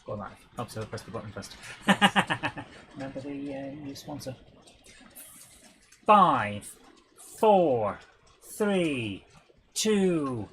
Go live. Oh, so press the button first. Remember the new sponsor. 5, 4, 3, 2.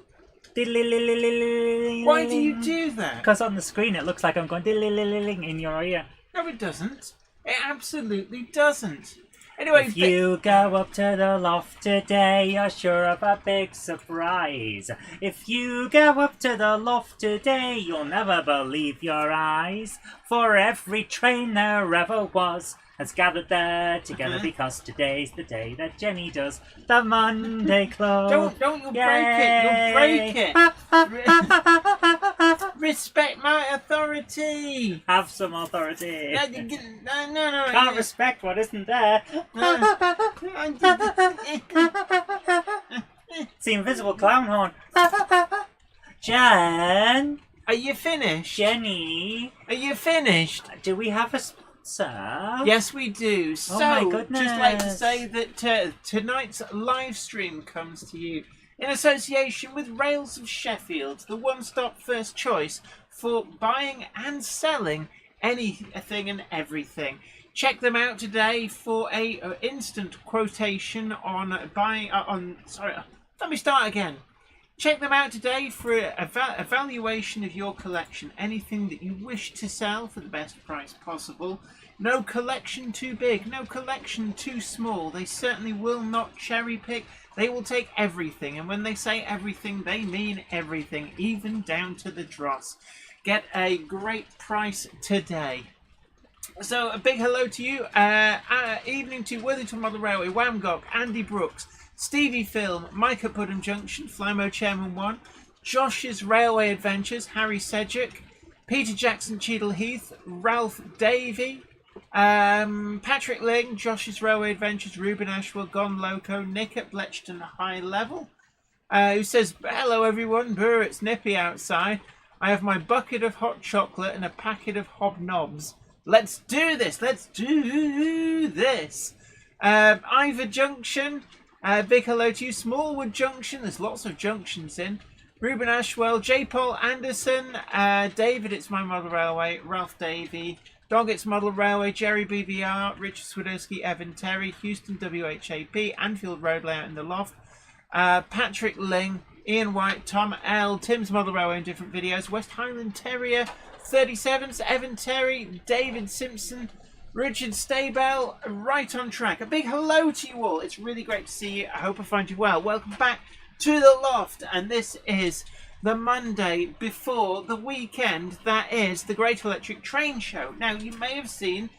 Why do you do that? Because on the screen it looks like I'm going in your ear. No, it doesn't. It absolutely doesn't. Anyway, if you go up to the loft today, you're sure of a big surprise. If you go up to the loft today, you'll never believe your eyes. For every train there ever was has gathered there together because today's the day that Jenny does the Monday Club. Don't you break it. You'll break it. Respect my authority. Have some authority. No. Can't respect what isn't there. It's the invisible clown horn. Jen. Are you finished? Jenny. Are you finished? Do we have a sponsor? Yes, we do. So, my goodness. Just like to say that tonight's live stream comes to you in association with Rails of Sheffield, the one-stop first choice for buying and selling anything and everything. Check them out today for a instant quotation on buying. Let me start again. Check them out today for a evaluation of your collection. Anything that you wish to sell for the best price possible. No collection too big, no collection too small. They certainly will not cherry pick. They will take everything. And when they say everything, they mean everything, even down to the dross. Get a great price today. So a big hello to you. Evening to Worthington Model Railway, Wamgok, Andy Brooks, Stevie Film, Mike at Pudham Junction, Flymo Chairman 1, Josh's Railway Adventures, Harry Sedgwick, Peter Jackson Cheadle Heath, Ralph Davey, Patrick Ling, Josh's Railway Adventures, Ruben Ashwell, Gone Loco, Nick at Bletchton High Level, who says, hello everyone, brr, it's nippy outside. I have my bucket of hot chocolate and a packet of hobnobs. Let's do this, Ivor Junction, big hello to you. Smallwood Junction, there's lots of junctions in. Ruben Ashwell, J. Paul Anderson, David, it's my model railway, Ralph Davey, Dog, it's model railway, Jerry BVR, Richard Swiderski, Evan Terry, Houston WHAP, Anfield Road Layout in the Loft, Patrick Ling, Ian White, Tom L, Tim's model railway in different videos, West Highland Terrier, 37s, Evan Terry, David Simpson, Richard Staybell, right on track. A big hello to you all. It's really great to see you. I hope I find you well. Welcome back to the Loft. And this is the Monday before the weekend. That is the Great Electric Train Show. Now, you may have seen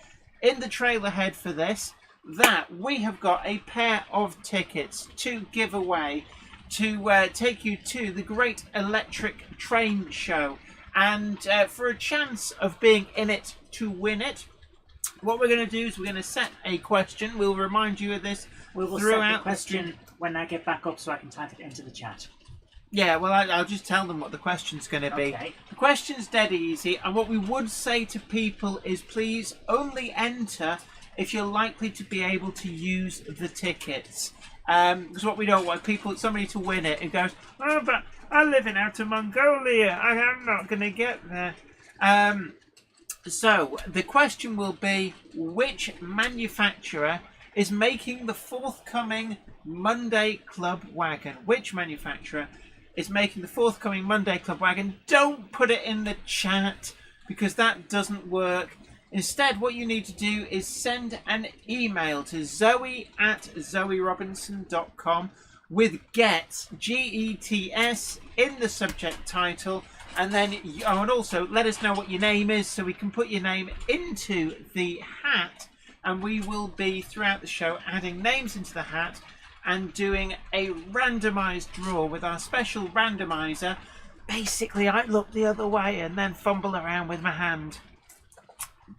in the trailer head for this that we have got a pair of tickets to give away to take you to the Great Electric Train Show. And for a chance of being in it to win it, what we're going to do is we're going to set a question. We'll remind you of this throughout set the question when I get back up so I can type it into the chat. Yeah, well, I'll just tell them what the question's going to be. Okay. The question's dead easy, and what we would say to people is please only enter if you're likely to be able to use the tickets. Because what we don't want somebody to win it who goes, oh, but I live in Outer Mongolia. I'm not going to get there. So the question will be, which manufacturer is making the forthcoming Monday Club wagon? Which manufacturer is making the forthcoming Monday Club wagon? Don't put it in the chat because that doesn't work. Instead, what you need to do is send an email to zoe@zoerobinson.com with GETS, G-E-T-S, in the subject title. And then, and also let us know what your name is so we can put your name into the hat. And we will be, throughout the show, adding names into the hat and doing a randomised draw with our special randomiser. Basically, I look the other way and then fumble around with my hand.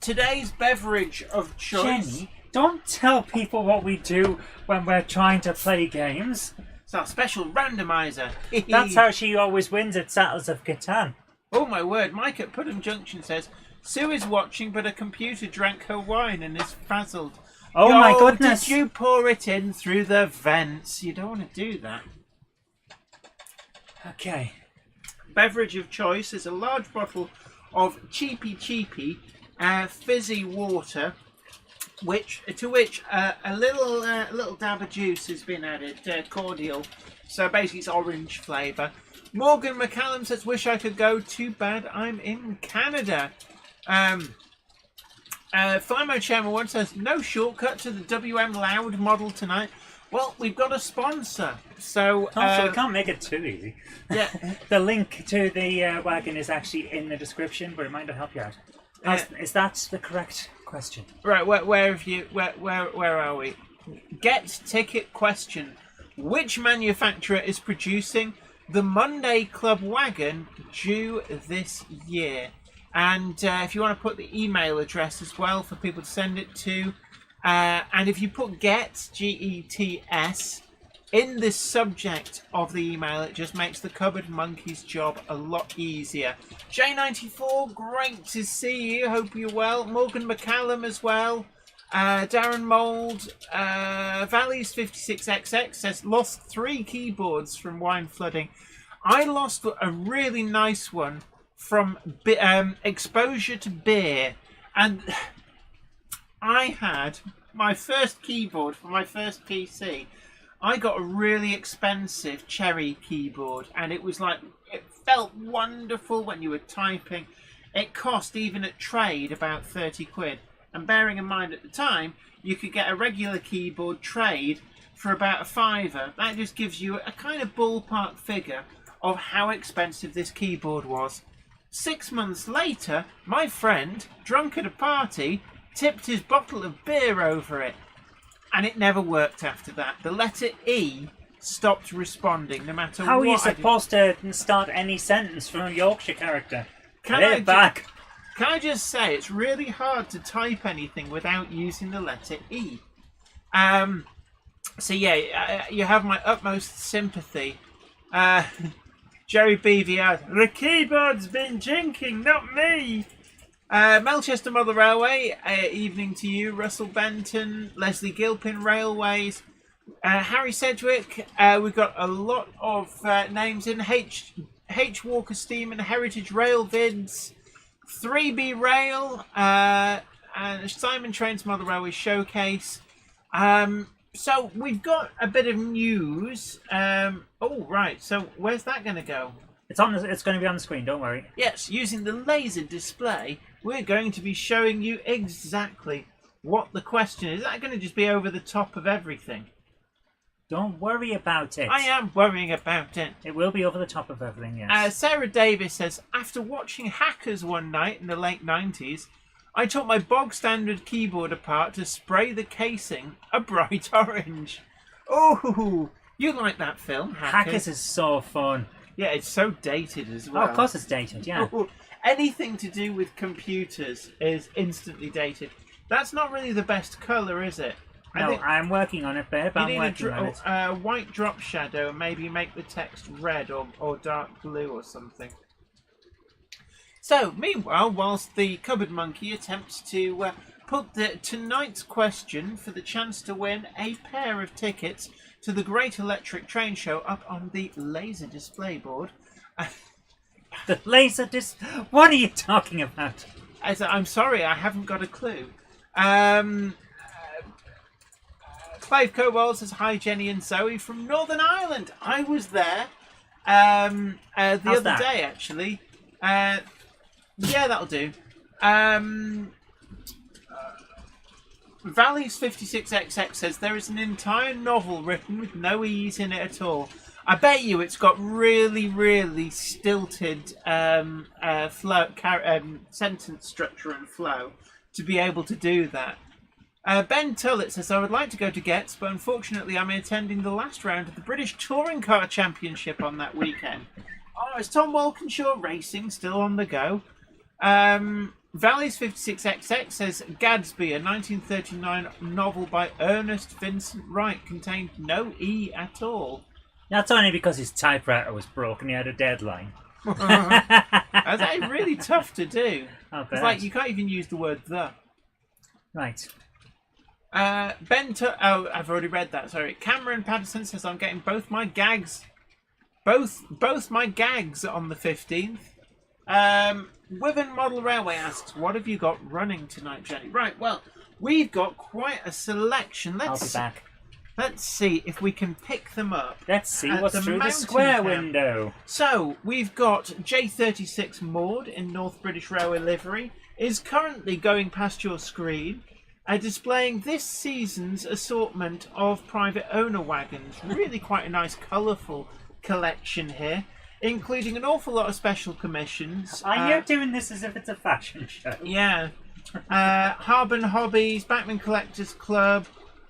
Today's beverage of choice... Jenny, don't tell people what we do when we're trying to play games. It's our special randomiser. That's how she always wins at Settlers of Catan. Oh my word, Mike at Pudham Junction says, Sue is watching but a computer drank her wine and is frazzled. Oh my goodness. Did you pour it in through the vents? You don't want to do that. Okay. Beverage of choice is a large bottle of cheapy fizzy water, which a little dab of juice has been added, cordial. So basically, it's orange flavour. Morgan McCallum says, "Wish I could go. Too bad I'm in Canada." Flymo Chairman 1 says, "No shortcut to the WM Loud model tonight." Well, we've got a sponsor, so... so we can't make it too easy. Yeah. The link to the wagon is actually in the description, but it might not help you out. Is that the correct question? Right, where are we? Get ticket question. Which manufacturer is producing the Monday Club wagon due this year? And if you want to put the email address as well for people to send it to, and if you put GETS, G-E-T-S, in the subject of the email, it just makes the Cupboard Monkey's job a lot easier. J94, great to see you. Hope you're well. Morgan McCallum as well. Darren Mould, Valleys 56XX says, "Lost 3 keyboards from wine flooding." I lost a really nice one from exposure to beer, and I had my first keyboard for my first PC. I got a really expensive cherry keyboard, and it was like, it felt wonderful when you were typing. It cost, even at trade, about 30 quid. And bearing in mind at the time, you could get a regular keyboard trade for about a £5. That just gives you a kind of ballpark figure of how expensive this keyboard was. 6 months later, my friend, drunk at a party, tipped his bottle of beer over it. And it never worked after that. The letter E stopped responding, no matter what. How are you supposed to start any sentence from a Yorkshire character? Can I just say, it's really hard to type anything without using the letter E. So yeah, you have my utmost sympathy. Jerry BVR, "The keyboard's been drinking, not me." Melchester Mother Railway, evening to you. Russell Benton, Leslie Gilpin Railways, Harry Sedgwick. We've got a lot of names in. H Walker Steam and Heritage Rail Vids, 3B Rail, and Simon Trains Mother Railway Showcase. So we've got a bit of news. Oh right, so where's that going to go? It's going to be on the screen. Don't worry. Yes, using the laser display, we're going to be showing you exactly what the question is. Is that going to just be over the top of everything? Don't worry about it. I am worrying about it. It will be over the top of everything, yes. Sarah Davis says, "After watching Hackers one night in the late 90s, I took my bog standard keyboard apart to spray the casing a bright orange." Oh, you like that film, Hackers is so fun. Yeah, it's so dated as well. Oh, of course it's dated, yeah. Anything to do with computers is instantly dated. That's not really the best colour, is it? No, I'm working on it, babe. I'm working on it. A white drop shadow and maybe make the text red or dark blue or something. So, meanwhile, whilst the Cupboard Monkey attempts to put tonight's question for the chance to win a pair of tickets to the Great Electric Train Show up on the laser display board. The laser What are you talking about? I'm sorry, I haven't got a clue. Clive Cobalt says, "Hi Jenny and Zoe from Northern Ireland." I was there the other day, actually. Yeah, that'll do. Valleys 56XX says, "There is an entire novel written with no E's in it at all." I bet you it's got really, really stilted sentence structure and flow to be able to do that. Ben Tullett says, "I would like to go to Getz, but unfortunately I'm attending the last round of the British Touring Car Championship on that weekend." Oh, is Tom Walkinshaw Racing still on the go? Valleys 56XX says, "Gadsby, a 1939 novel by Ernest Vincent Wright, contained no E at all." That's only because his typewriter was broken. He had a deadline. That's really tough to do. It's like you can't even use the word "the." Right. I've already read that. Sorry. Cameron Patterson says, "I'm getting both my gags on the 15th." Wiven Model Railway asks, what have you got running tonight, Jenny? Right, well, we've got quite a selection. I'll be back. Let's see if we can pick them up. Let's see at what's through the square window. So, we've got J36 Maud in North British Railway livery, is currently going past your screen, displaying this season's assortment of private owner wagons. Really quite a nice, colourful collection here, including an awful lot of special commissions. You're doing this as if it's a fashion show. Yeah. Harbin Hobbies, Backman Collectors Club,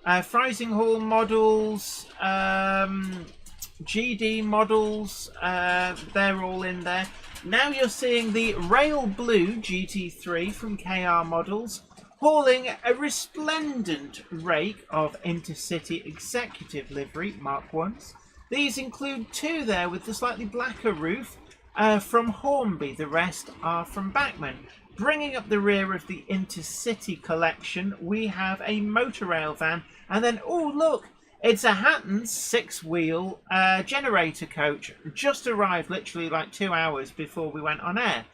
Freising Hall models, GD models, they're all in there. Now you're seeing the Rail Blue GT3 from KR Models, hauling a resplendent rake of Intercity Executive livery Mark 1s. These include two there with the slightly blacker roof from Hornby, the rest are from Backman. Bringing up the rear of the Intercity collection, we have a motor rail van, and then, oh look, it's a Hatton's 6-wheel generator coach. Just arrived literally like 2 hours before we went on air.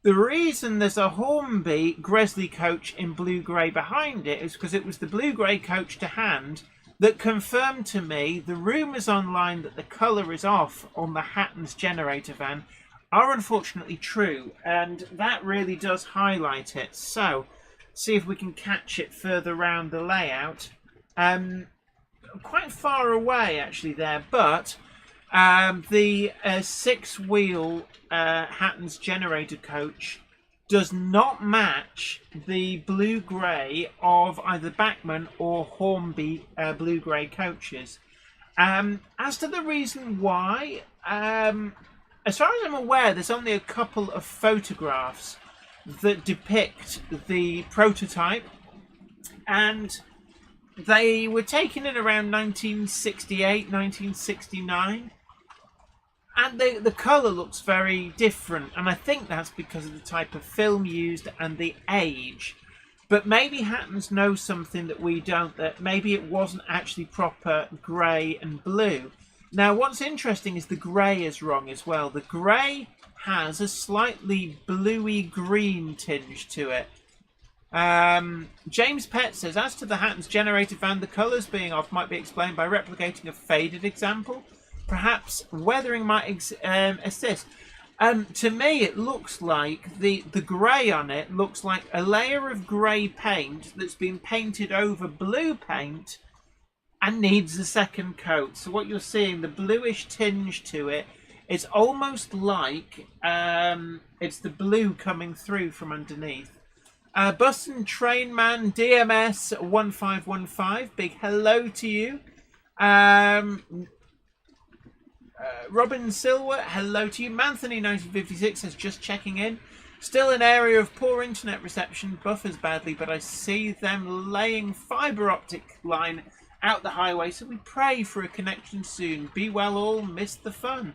The reason there's a Hornby Gresley coach in blue-grey behind it is because it was the blue-grey coach to hand that confirmed to me the rumours online that the colour is off on the Hatton's generator van are unfortunately true, and that really does highlight it. So, see if we can catch it further round the layout. Quite far away actually there, but the 6-wheel Hatton's generator coach does not match the blue-grey of either Backman or Hornby blue-grey coaches. As to the reason why, as far as I'm aware, there's only a couple of photographs that depict the prototype, and they were taken in around 1968, 1969, and the colour looks very different, and I think that's because of the type of film used and the age. But maybe Hattons know something that we don't, that maybe it wasn't actually proper grey and blue. Now, what's interesting is the grey is wrong as well. The grey has a slightly bluey green tinge to it. James Pett says, as to the Hatton's generator van, the colours being off might be explained by replicating a faded example. Perhaps weathering might assist. To me, it looks like the grey on it looks like a layer of grey paint that's been painted over blue paint and needs a second coat. So what you're seeing, the bluish tinge to it, it's almost like it's the blue coming through from underneath. Bus and Train Man DMS 1515, big hello to you. Robin Silver, hello to you. Manthony 1956 says, just checking in. Still an area of poor internet reception, buffers badly, but I see them laying fibre optic line out the highway, so we pray for a connection soon. Be well all, miss the fun.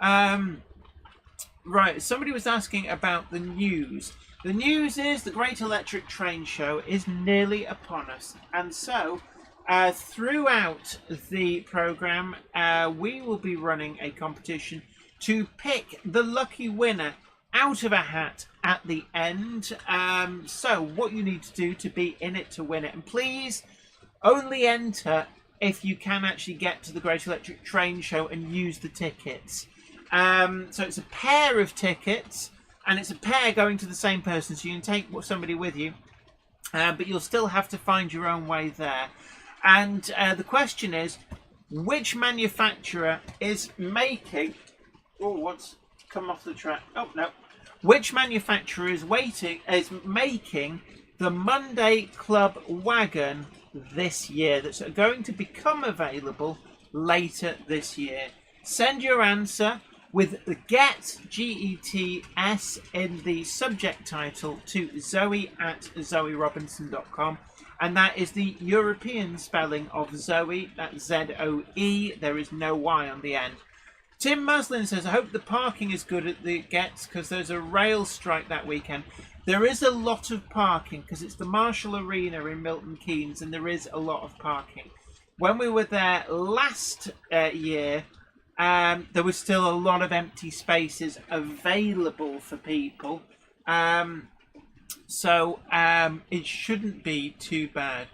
Right, somebody was asking about the news. The news is the Great Electric Train Show is nearly upon us, and so throughout the programme we will be running a competition to pick the lucky winner out of a hat at the end. So what you need to do to be in it to win it, and please only enter if you can actually get to the Great Electric Train Show and use the tickets. So it's a pair of tickets, and it's a pair going to the same person, so you can take somebody with you, but you'll still have to find your own way there. And the question is, which manufacturer is making... Oh, what's come off the track? Oh, no. Which manufacturer is making the Monday Club wagon this year that's going to become available later this year? Send your answer with the GET, G-E-T-S, in the subject title to zoe@zoerobinson.com. And that is the European spelling of Zoe. That's Z-O-E. There is no Y on the end. Tim Muslin says, I hope the parking is good at the Gets because there's a rail strike that weekend. There is a lot of parking because it's the Marshall Arena in Milton Keynes, and there is a lot of parking. When we were there last year, there was still a lot of empty spaces available for people. So it shouldn't be too bad.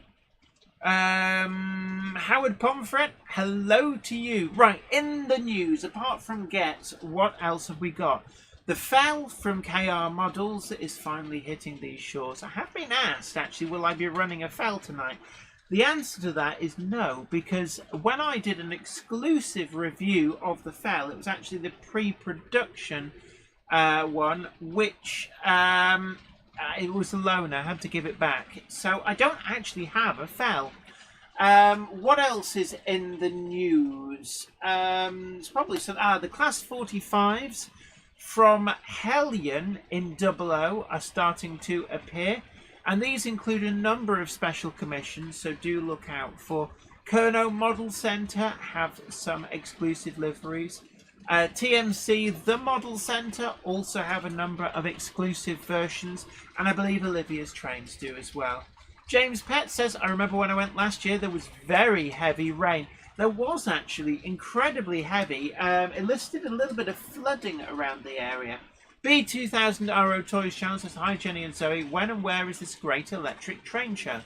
Howard Pomfret, hello to you. Right, in the news, apart from Get, what else have we got? The Fell from KR Models is finally hitting these shores. I have been asked, actually, will I be running a Fell tonight? The answer to that is no, because when I did an exclusive review of the Fell, it was actually the pre-production one, which it was a loaner. I had to give it back. So I don't actually have a Fell. What else is in the news? It's probably some... the Class 45s from Hellion in 00 are starting to appear. And these include a number of special commissions, so do look out for. Kerno Model Centre have some exclusive liveries. TMC, the Model Centre, also have a number of exclusive versions, and I believe Olivia's Trains do as well. James Pett says, I remember when I went last year, there was very heavy rain. There was actually incredibly heavy. It listed a little bit of flooding around the area. B2000RO Toys Channel says, hi Jenny and Zoe, when and where is this Great Electric Train Show?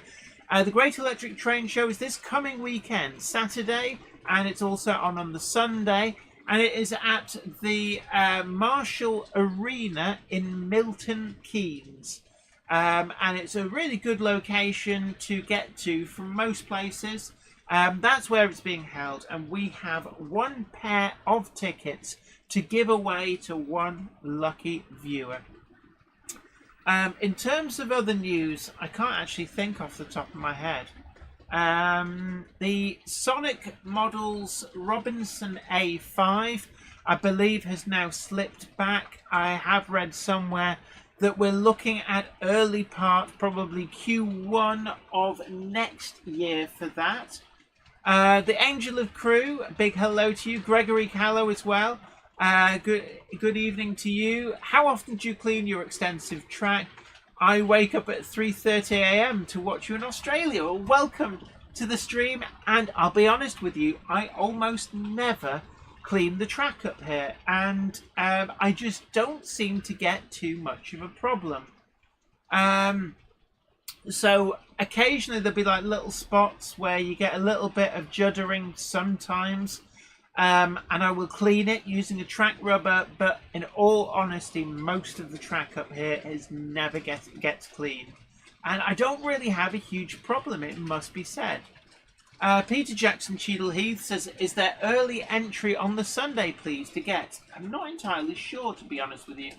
The Great Electric Train Show is this coming weekend, Saturday, and it's also on the Sunday, and it is at the Marshall Arena in Milton Keynes. And it's a really good location to get to from most places. That's where it's being held, and we have one pair of tickets to give away to one lucky viewer. In terms of other news, I can't actually think off the top of my head. The Sonic Models Robinson A5, I believe, has now slipped back. I have read somewhere that we're looking at early part, probably Q1 of next year for that. The Angel of Crew, a big hello to you. Gregory Callow as well. Good evening to you. How often do you clean your extensive track? I wake up at 3:30 a.m. to watch you in Australia. Well, welcome to the stream. And I'll be honest with you, I almost never clean the track up here. And I just don't seem to get too much of a problem. So occasionally there'll be like little spots where you get a little bit of juddering sometimes. And I will clean it using a track rubber, but in all honesty, most of the track up here is never gets cleaned. And I don't really have a huge problem, it must be said. Peter Jackson Cheadle Heath says, is there early entry on the Sunday, please, to get? I'm not entirely sure, to be honest with you.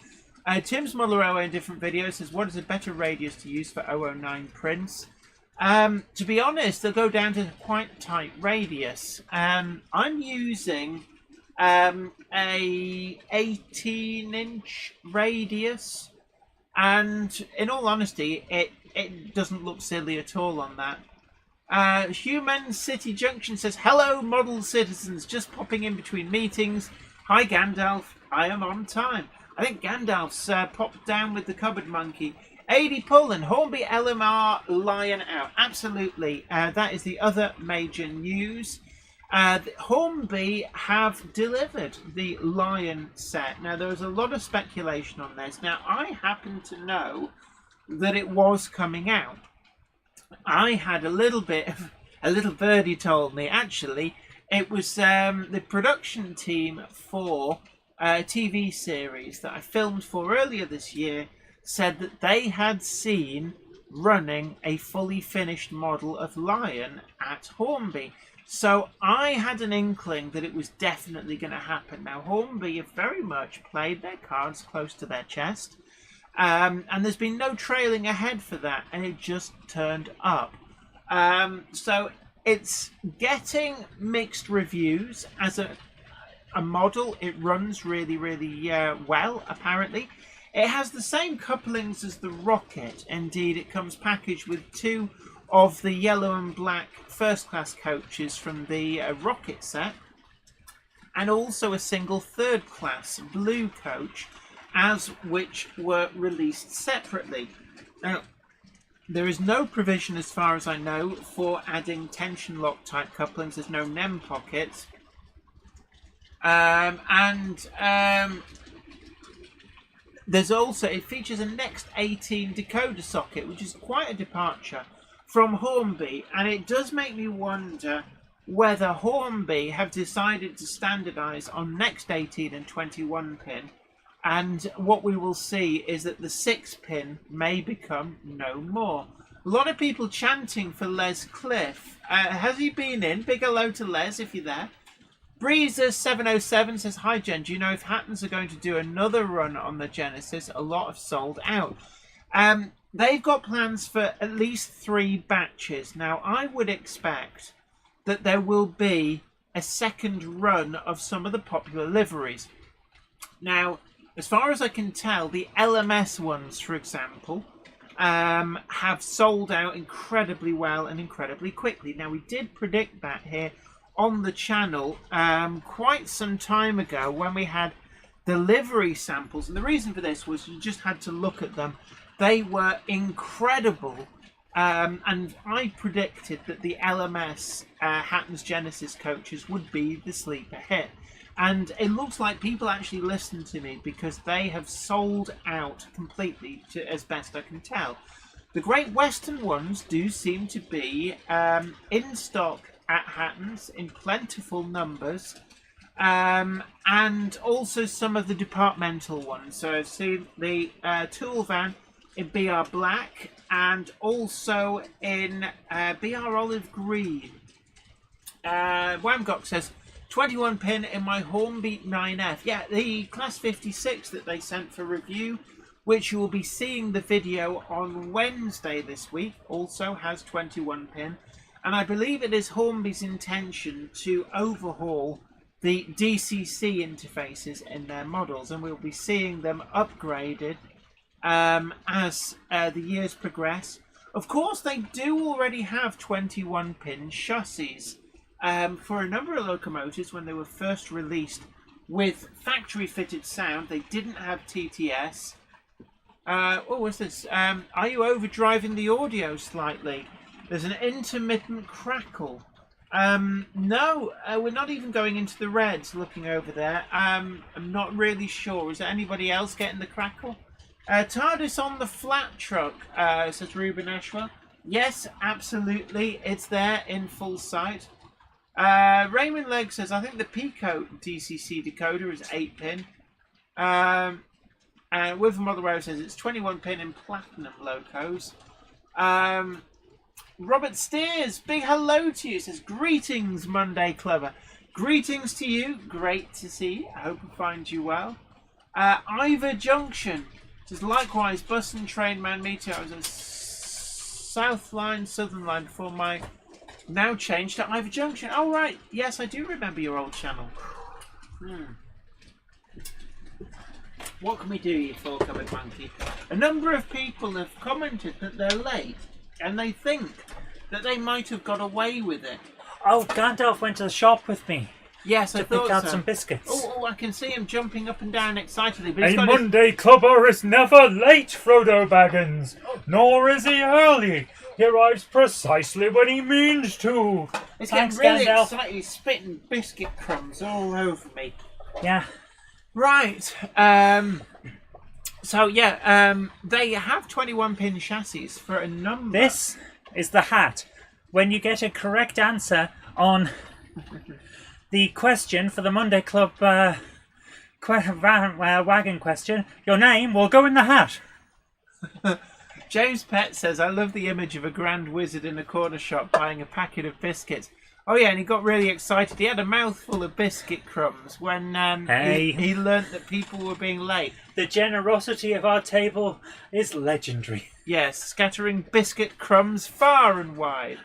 Tim's Muller in different videos says, what is a better radius to use for 009 prints? To be honest, they'll go down to quite tight radius. I'm using a 18-inch radius, and in all honesty, it doesn't look silly at all on that. Human City Junction says, hello model citizens, just popping in between meetings. Hi Gandalf, I am on time. I think Gandalf's popped down with the cupboard monkey. AD Pullen, Hornby LMR Lion out. Absolutely. That is the other major news. Hornby have delivered the Lion set. Now, there was a lot of speculation on this. Now, I happen to know that it was coming out. I had a little birdie told me, actually, it was the production team for a TV series that I filmed for earlier this year said that they had seen running a fully finished model of Lion at Hornby. So I had an inkling that it was definitely going to happen. Now, Hornby have very much played their cards close to their chest. And there's been no trailing ahead for that, and it just turned up. So it's getting mixed reviews. As a model, it runs really, really well, apparently. It has the same couplings as the Rocket. Indeed, it comes packaged with two of the yellow and black first-class coaches from the Rocket set, and also a single third-class blue coach, which were released separately. Now, there is no provision, as far as I know, for adding tension lock type couplings. There's no NEM pockets. There's also, it features a Next 18 decoder socket, which is quite a departure from Hornby, and it does make me wonder whether Hornby have decided to standardise on Next 18 and 21 pin, and what we will see is that the 6 pin may become no more. A lot of people chanting for Les Cliff. Has he been in? Big hello to Les if you're there. Breezer707 says, hi Jen, do you know if Hattons are going to do another run on the Genesis? A lot have sold out. They've got plans for at least 3 batches. Now, I would expect that there will be a second run of some of the popular liveries. Now, as far as I can tell, the LMS ones, for example, have sold out incredibly well and incredibly quickly. Now, we did predict that here on the channel quite some time ago when we had the livery samples, and the reason for this was you just had to look at them. They were incredible, and I predicted that the LMS Hattons Genesis coaches would be the sleeper hit, and it looks like people actually listened to me because they have sold out completely, as best I can tell. The Great Western ones do seem to be in stock at Hattons in plentiful numbers, and also some of the departmental ones. So I've seen the Tool Van in BR Black and also in BR Olive Green. Wamgok says 21 pin in my Hornbeat 9F. Yeah, the Class 56 that they sent for review, which you will be seeing the video on Wednesday this week, also has 21 pin. And I believe it is Hornby's intention to overhaul the DCC interfaces in their models, and we'll be seeing them upgraded as the years progress. Of course, they do already have 21 pin chassis for a number of locomotives when they were first released with factory fitted sound. They didn't have TTS. What was this? Are you overdriving the audio slightly? There's an intermittent crackle. No, we're not even going into the reds looking over there. I'm not really sure. Is there anybody else getting the crackle? TARDIS on the flat truck, says Ruben Ashwell. Yes, absolutely. It's there in full sight. Raymond Legg says, I think the Pico DCC decoder is 8 pin. And With Motherwell says it's 21 pin in platinum locos. Robert Steers, big hello to you. Says, greetings, Monday Clever. Greetings to you. Great to see you. I hope I find you well. Ivor Junction says, likewise, bus and train man meeting. I was on South Line, Southern Line before my now changed to Ivor Junction. Oh, right. Yes, I do remember your old channel. What can we do, you four-covered monkey? A number of people have commented that they're late, and they think that they might have got away with it. Oh, Gandalf went to the shop with me. Yes, I to thought pick out so. some biscuits. Oh, I can see him jumping up and down excitedly. But A he's got Monday clubber is never late, Frodo Baggins. Nor is he early. He arrives precisely when he means to. He's Thanks, getting really Gandalf. excited. He's spitting biscuit crumbs all over me. Yeah. Right. So, yeah, they have 21 pin chassis for a number. This is the hat. When you get a correct answer on the question for the Monday Club wagon question, your name will go in the hat. James Pett says, I love the image of a grand wizard in a corner shop buying a packet of biscuits. Oh yeah, and he got really excited. He had a mouthful of biscuit crumbs when he learnt that people were being late. The generosity of our table is legendary. Yes, scattering biscuit crumbs far and wide.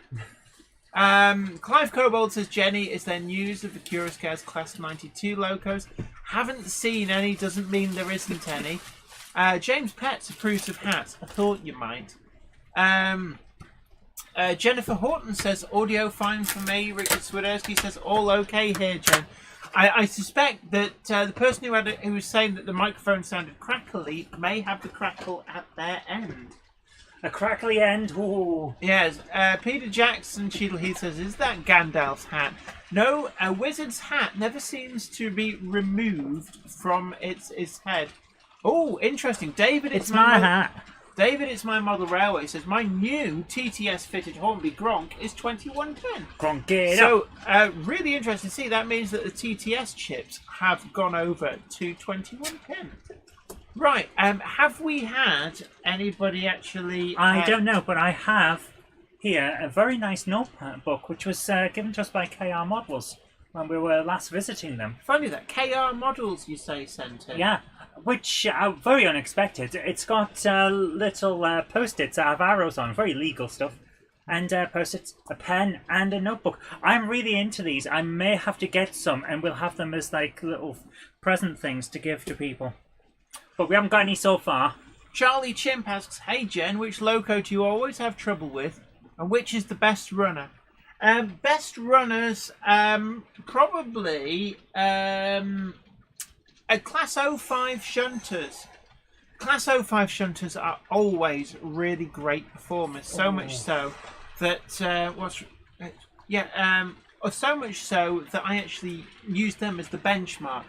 Clive Cobold says, Jenny, is there news of the Curious Class 92 locos? Haven't seen any, doesn't mean there isn't any. James Petts approves of hats. I thought you might. Jennifer Horton says, audio fine for me. Richard Swiderski says, all okay here, Jen. I suspect that the person who was saying that the microphone sounded crackly may have the crackle at their end. A crackly end. Ooh. Yes, Peter Jackson Cheadle Heath says, is that Gandalf's hat? No, a wizard's hat never seems to be removed from its head. Oh, interesting. David, It's my hat. David, it's my model railway says, my new TTS fitted Hornby Gronk is 2110. Gronk it So, really interesting to see. That means that the TTS chips have gone over to 2110. Right, have we had anybody actually... I don't know, but I have here a very nice notebook which was given to us by KR Models when we were last visiting them. Funny that. KR Models, you say, sent it. Yeah, which very unexpected. It's got little post-its that have arrows on, very legal stuff. And post-its, a pen, and a notebook. I'm really into these. I may have to get some, and we'll have them as like little present things to give to people. But we haven't got any so far. Charlie Chimp asks, hey Jen, which loco do you always have trouble with? And which is the best runner? Best runners, probably a Class 05 shunters. Class 05 shunters are always really great performers. So much so that so much so that I actually use them as the benchmark.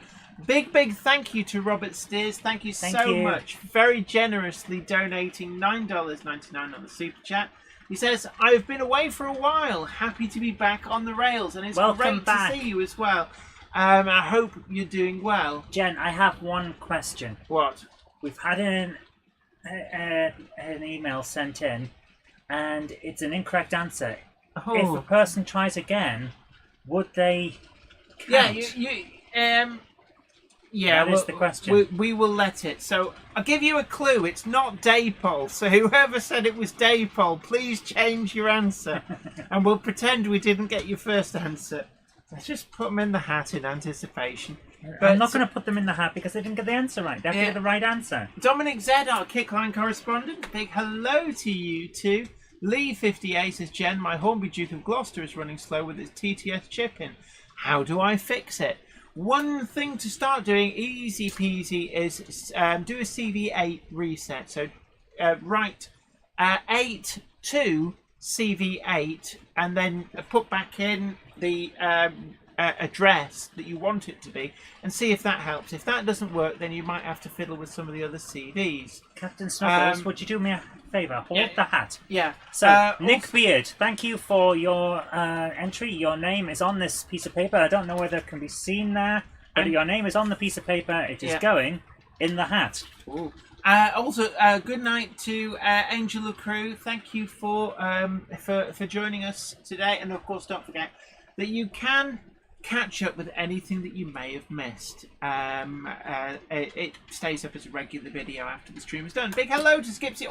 Big thank you to Robert Steers. Thank you so much. Very generously donating $9.99 on the Super Chat. He says, I've been away for a while. Happy to be back on the rails. And it's great to see you as well. I hope you're doing well. Jen, I have one question. What? We've had an email sent in, and it's an incorrect answer. Oh. If a person tries again, would they count? Yeah, that is the question. We will let it. So I'll give you a clue. It's not Daypole. So whoever said it was Daypole, please change your answer, and we'll pretend we didn't get your first answer. Let's just put them in the hat in anticipation. But I'm not going to put them in the hat because they didn't get the answer right. They have to get the right answer. Dominic Zed, our Kickline correspondent, big hello to you too. Lee58 says, Jen, my Hornby Duke of Gloucester is running slow with its TTS chip in. How do I fix it? One thing to start doing, easy peasy, is do a CV8 reset. So write 8 to CV8 and then put back in the address that you want it to be and see if that helps. If that doesn't work, then you might have to fiddle with some of the other CVs. Captain Snuggles, would you do me a favour? Hold the hat. Yeah. So, Nick Beard, thank you for your entry. Your name is on this piece of paper. I don't know whether it can be seen there, but your name is on the piece of paper. It is going in the hat. Ooh. Also, good night to Angel LaCrue. Thank you for joining us today. And of course, don't forget that you can catch up with anything that you may have missed. It stays up as a regular video after the stream is done. Big hello to Skipsy.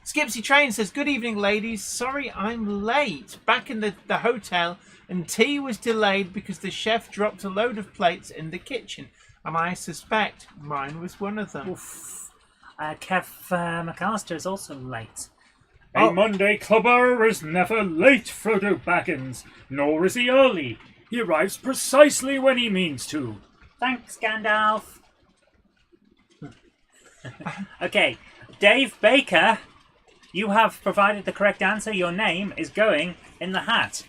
Skipsy Train says, good evening, ladies. Sorry I'm late. Back in the hotel, and tea was delayed because the chef dropped a load of plates in the kitchen. And I suspect mine was one of them. Oof. Kev McAllister is also late. A Monday clubber is never late, Frodo Baggins, nor is he early. He arrives precisely when he means to. Thanks, Gandalf. Okay, Dave Baker, you have provided the correct answer. Your name is going in the hat.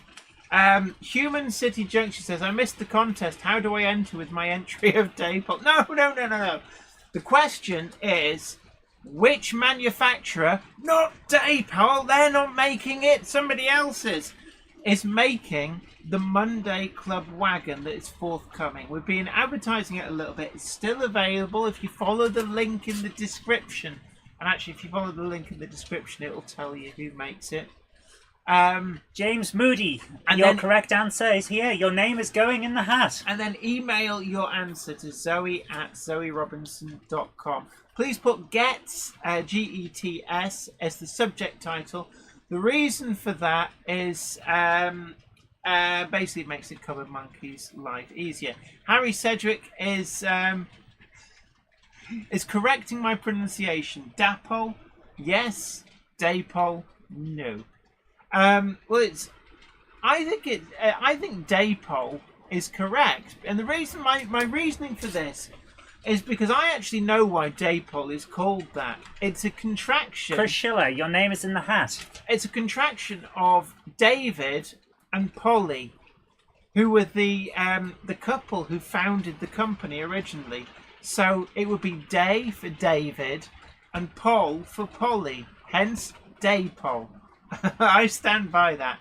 Human City Junction says, I missed the contest. How do I enter with my entry of Daypole? No. The question is, which manufacturer, not Daypole, they're not making it, somebody else's, is making the Monday Club wagon that is forthcoming. We've been advertising it a little bit. It's still available if you follow the link in the description. And actually, if you follow the link in the description, it will tell you who makes it. James Moody, and your correct answer is here. Your name is going in the hat. And then email your answer to zoe@zoerobinson.com. Please put GETS, G-E-T-S, as the subject title. The reason for that is basically it makes it cover Monkey's life easier. Harry Cedric is correcting my pronunciation. Dapole, yes. Daypole, no. Well, I think Daypole is correct, and the reason my reasoning for this is because I actually know why Daypol is called that. It's a contraction. Chris Schiller, your name is in the hat. It's a contraction of David and Polly, who were the couple who founded the company originally. So it would be Day for David and Pol for Polly. Hence Daypol. I stand by that.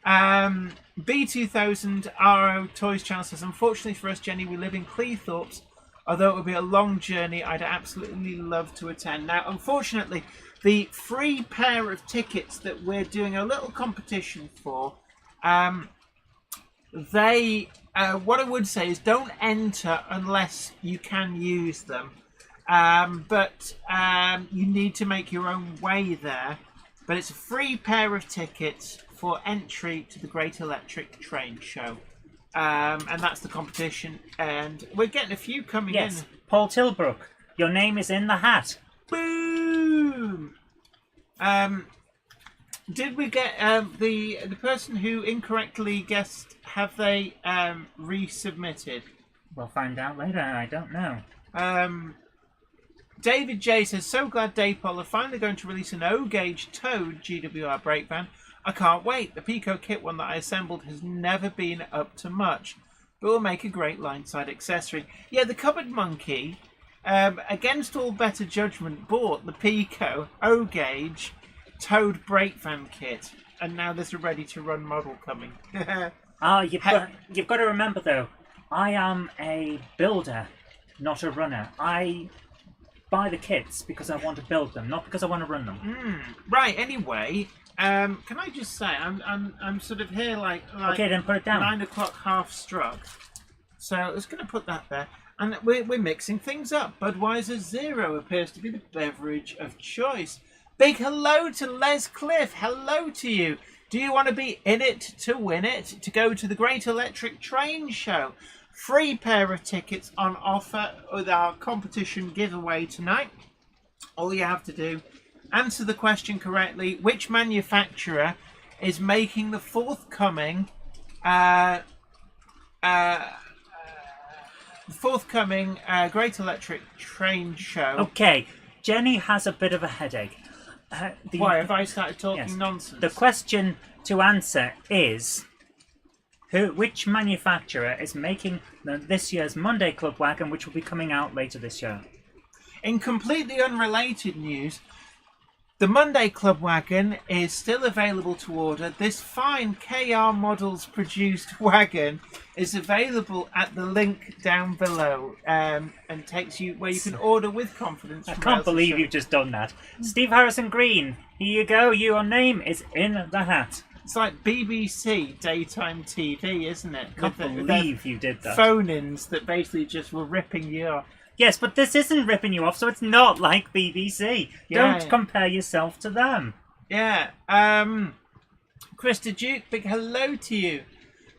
B2000 RO Toys Channel says, unfortunately for us, Jenny, we live in Cleethorpes. Although it would be a long journey, I'd absolutely love to attend. Now, unfortunately, the free pair of tickets that we're doing a little competition for, what I would say is don't enter unless you can use them. But you need to make your own way there. But it's a free pair of tickets for entry to the Great Electric Train Show. And that's the competition. And we're getting a few coming in. Yes, Paul Tilbrook, your name is in the hat. Boom! Did we get the person who incorrectly guessed, have they resubmitted? We'll find out later, I don't know. David J says, so glad Daypol are finally going to release an O-gauge towed GWR brake van. I can't wait. The Pico kit one that I assembled has never been up to much, but will make a great line-side accessory. Yeah, the Cupboard Monkey, against all better judgment, bought the Pico O-gauge towed brake van kit, and now there's a ready-to-run model coming. You've got to remember, though, I am a builder, not a runner. I buy the kits because I want to build them, not because I want to run them. Right, anyway... can I just say, I'm sort of here like okay, then put it down. 9 o'clock half struck. So I was going to put that there. And we're mixing things up. Budweiser Zero appears to be the beverage of choice. Big hello to Les Cliff. Hello to you. Do you want to be in it to win it? To go to the Great Electric Train Show? Free pair of tickets on offer with our competition giveaway tonight. All you have to do, answer the question correctly. Which manufacturer is making the forthcoming Great Electric Train Show? Okay, Jenny has a bit of a headache. Why have I started talking nonsense? The question to answer is, which manufacturer is making this year's Monday Club Wagon, which will be coming out later this year? In completely unrelated news, the Monday Club Wagon is still available to order. This fine KR Models produced wagon is available at the link down below, and takes you where you can order with confidence. I can't believe you've just done that. Steve Harrison Green, here you go. Your name is in the hat. It's like BBC daytime TV, isn't it? I can't believe you did that. Phone-ins that basically just were ripping you off. Yes, but this isn't ripping you off, so it's not like BBC. Don't compare yourself to them. Yeah. Krista Duke, big hello to you.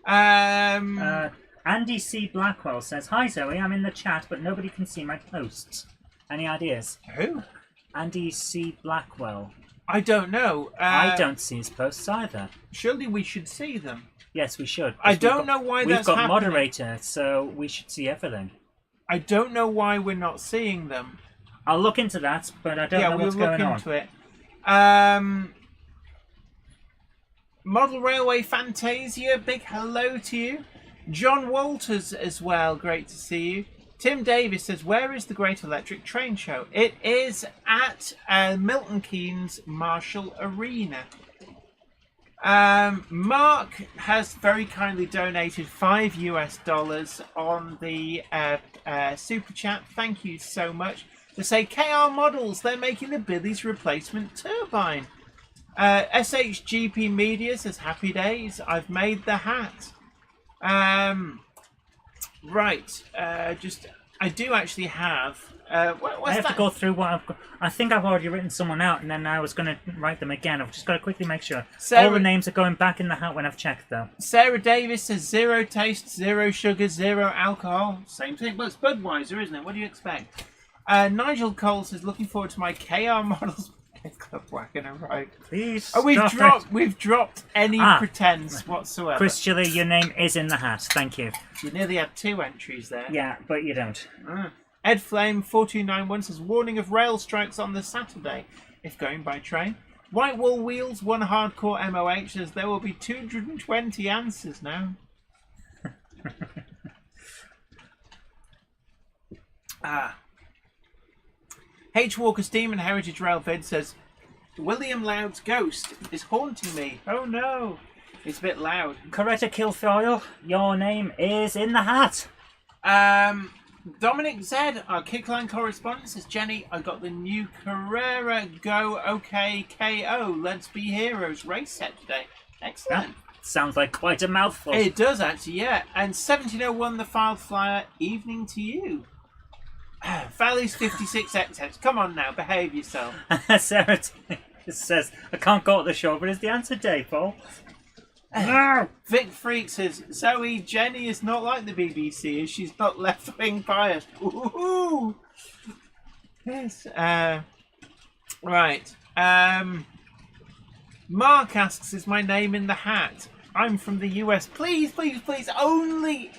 Andy C. Blackwell says, hi Zoe, I'm in the chat, but nobody can see my posts. Any ideas? Who? Andy C. Blackwell. I don't know. I don't see his posts either. Surely we should see them. Yes, we should. I don't know why that's happening. We've got moderator, so we should see everything. I don't know why we're not seeing them. I'll look into that, but I don't know what's going on. Yeah, we'll look into it. Model Railway Fantasia, big hello to you. John Walters as well, great to see you. Tim Davis says, where is the Great Electric Train Show? It is at Milton Keynes Marshall Arena. Mark has very kindly donated $5 on the super chat. Thank you so much. To say KR Models, they're making the Billy's replacement turbine. SHGP Media says happy days. I've made the hat. Right. I do actually have. I have to go through what I've got. I think I've already written someone out, and then I was going to write them again. I've just got to quickly make sure. All the names are going back in the hat when I've checked, though. Sarah Davis says 0 taste, 0 sugar, 0 alcohol. Same thing, but it's Budweiser, isn't it? What do you expect? Nigel Cole says, looking forward to my KR Models Club Wagon arrived. Please. Oh, we've dropped any pretense whatsoever. Chris Chile, your name is in the hat. Thank you. You nearly had 2 entries there. Yeah, but you don't. Ed Flame 4291 says warning of rail strikes on the Saturday if going by train. White Wool Wheels 1 Hardcore MOH says there will be 220 answers now. H Walker's Demon Heritage Rail Vid says William Loud's ghost is haunting me. Oh no, it's a bit loud. Coretta Kilfoyle, your name is in the hat. Dominic Z, our Kickline correspondent, says Jenny, I got the new Carrera Go OK KO Let's Be Heroes race set today. Excellent. Sounds like quite a mouthful. It does actually, yeah. And 1701 the filed flyer, evening to you. Valley's 56XX. Come on now, behave yourself. Sarah says, I can't go to the show, but is the answer Dave, Paul? No! Vic Freak says, Zoe, Jenny is not like the BBC, as she's not left-wing biased. Ooh. Yes. Right. Mark asks, is my name in the hat? I'm from the US. Please, please, please, only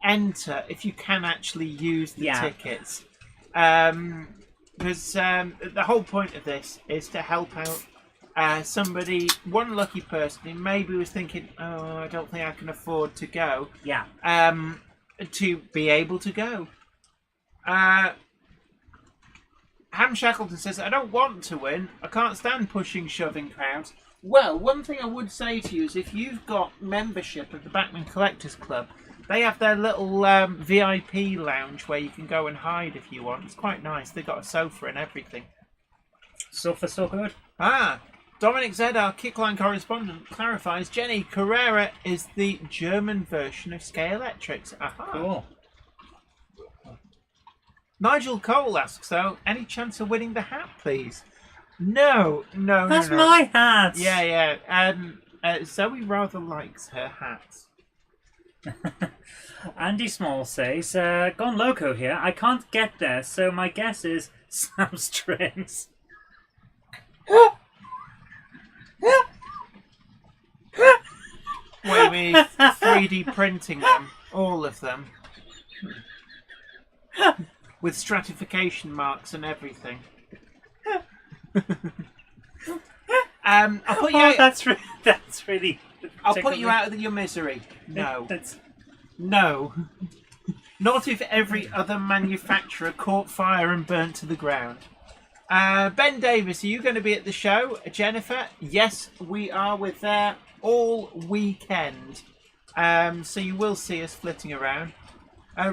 enter if you can actually use the tickets. Because the whole point of this is to help out somebody, one lucky person who maybe was thinking, oh, I don't think I can afford to go. Yeah. To be able to go. Ham Shackleton says, I don't want to win. I can't stand pushing, shoving crowds. Well, one thing I would say to you is if you've got membership of the Backman Collectors Club, they have their little VIP lounge where you can go and hide if you want. It's quite nice. They've got a sofa and everything. So far, so good. Dominic Z, our Kickline correspondent, clarifies Jenny Carrera is the German version of Scale Electrics. Aha. Cool. Nigel Cole asks, though, any chance of winning the hat, please? No. That's my hat! Yeah. Zoe rather likes her hats. Andy Small says, gone loco here. I can't get there, so my guess is Sam Strings. Wait, we 3D printing them, all of them, with stratification marks and everything. I'll put you out. That's really. I'll put you out of your misery. No. No. Not if every other manufacturer caught fire and burnt to the ground. Ben Davis, are you going to be at the show? Jennifer? Yes, we are. We're there all weekend. So you will see us flitting around.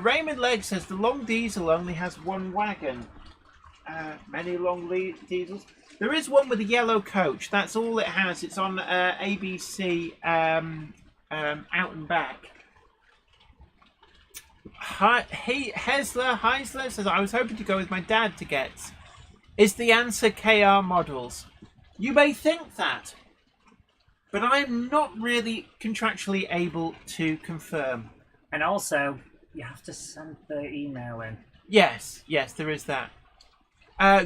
Raymond Legg says the long diesel only has one wagon. Many long diesels. There is one with a yellow coach. That's all it has. It's on ABC Out and Back. Heisler says, I was hoping to go with my dad to get. Is the answer KR models? You may think that, but I'm not really contractually able to confirm. And also, you have to send the email in. Yes, there is that.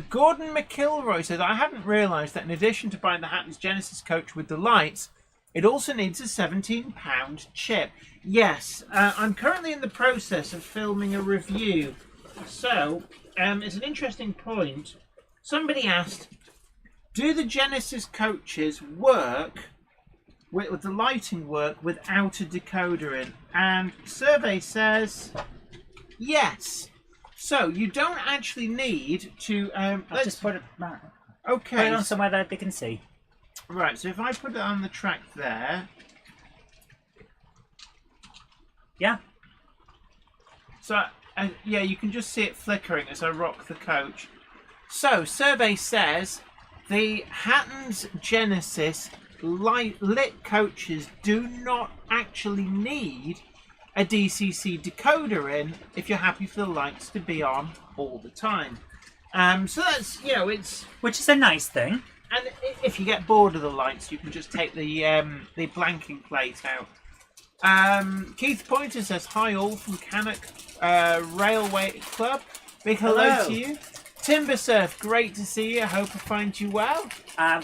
Gordon McIlroy says, I hadn't realised that in addition to buying the Hatton's Genesis coach with the lights, it also needs a £17 chip. Yes, I'm currently in the process of filming a review. So, it's an interesting point. Somebody asked, do the Genesis coaches work, with the lighting work, without a decoder in? And survey says, yes. So, you don't actually need to... I'll just put it back. Okay. Put it on somewhere that they can see. Right, so if I put it on the track there... Yeah. So, yeah, you can just see it flickering as I rock the coach. So, survey says the Hatton's Genesis lit coaches do not actually need a DCC decoder in if you're happy for the lights to be on all the time. So that's, it's... Which is a nice thing. And if you get bored of the lights, you can just take the blanking plate out. Keith Pointer says, hi all from Cannock Railway Club. Big hello to you. Timber Surf, great to see you. I hope I find you well.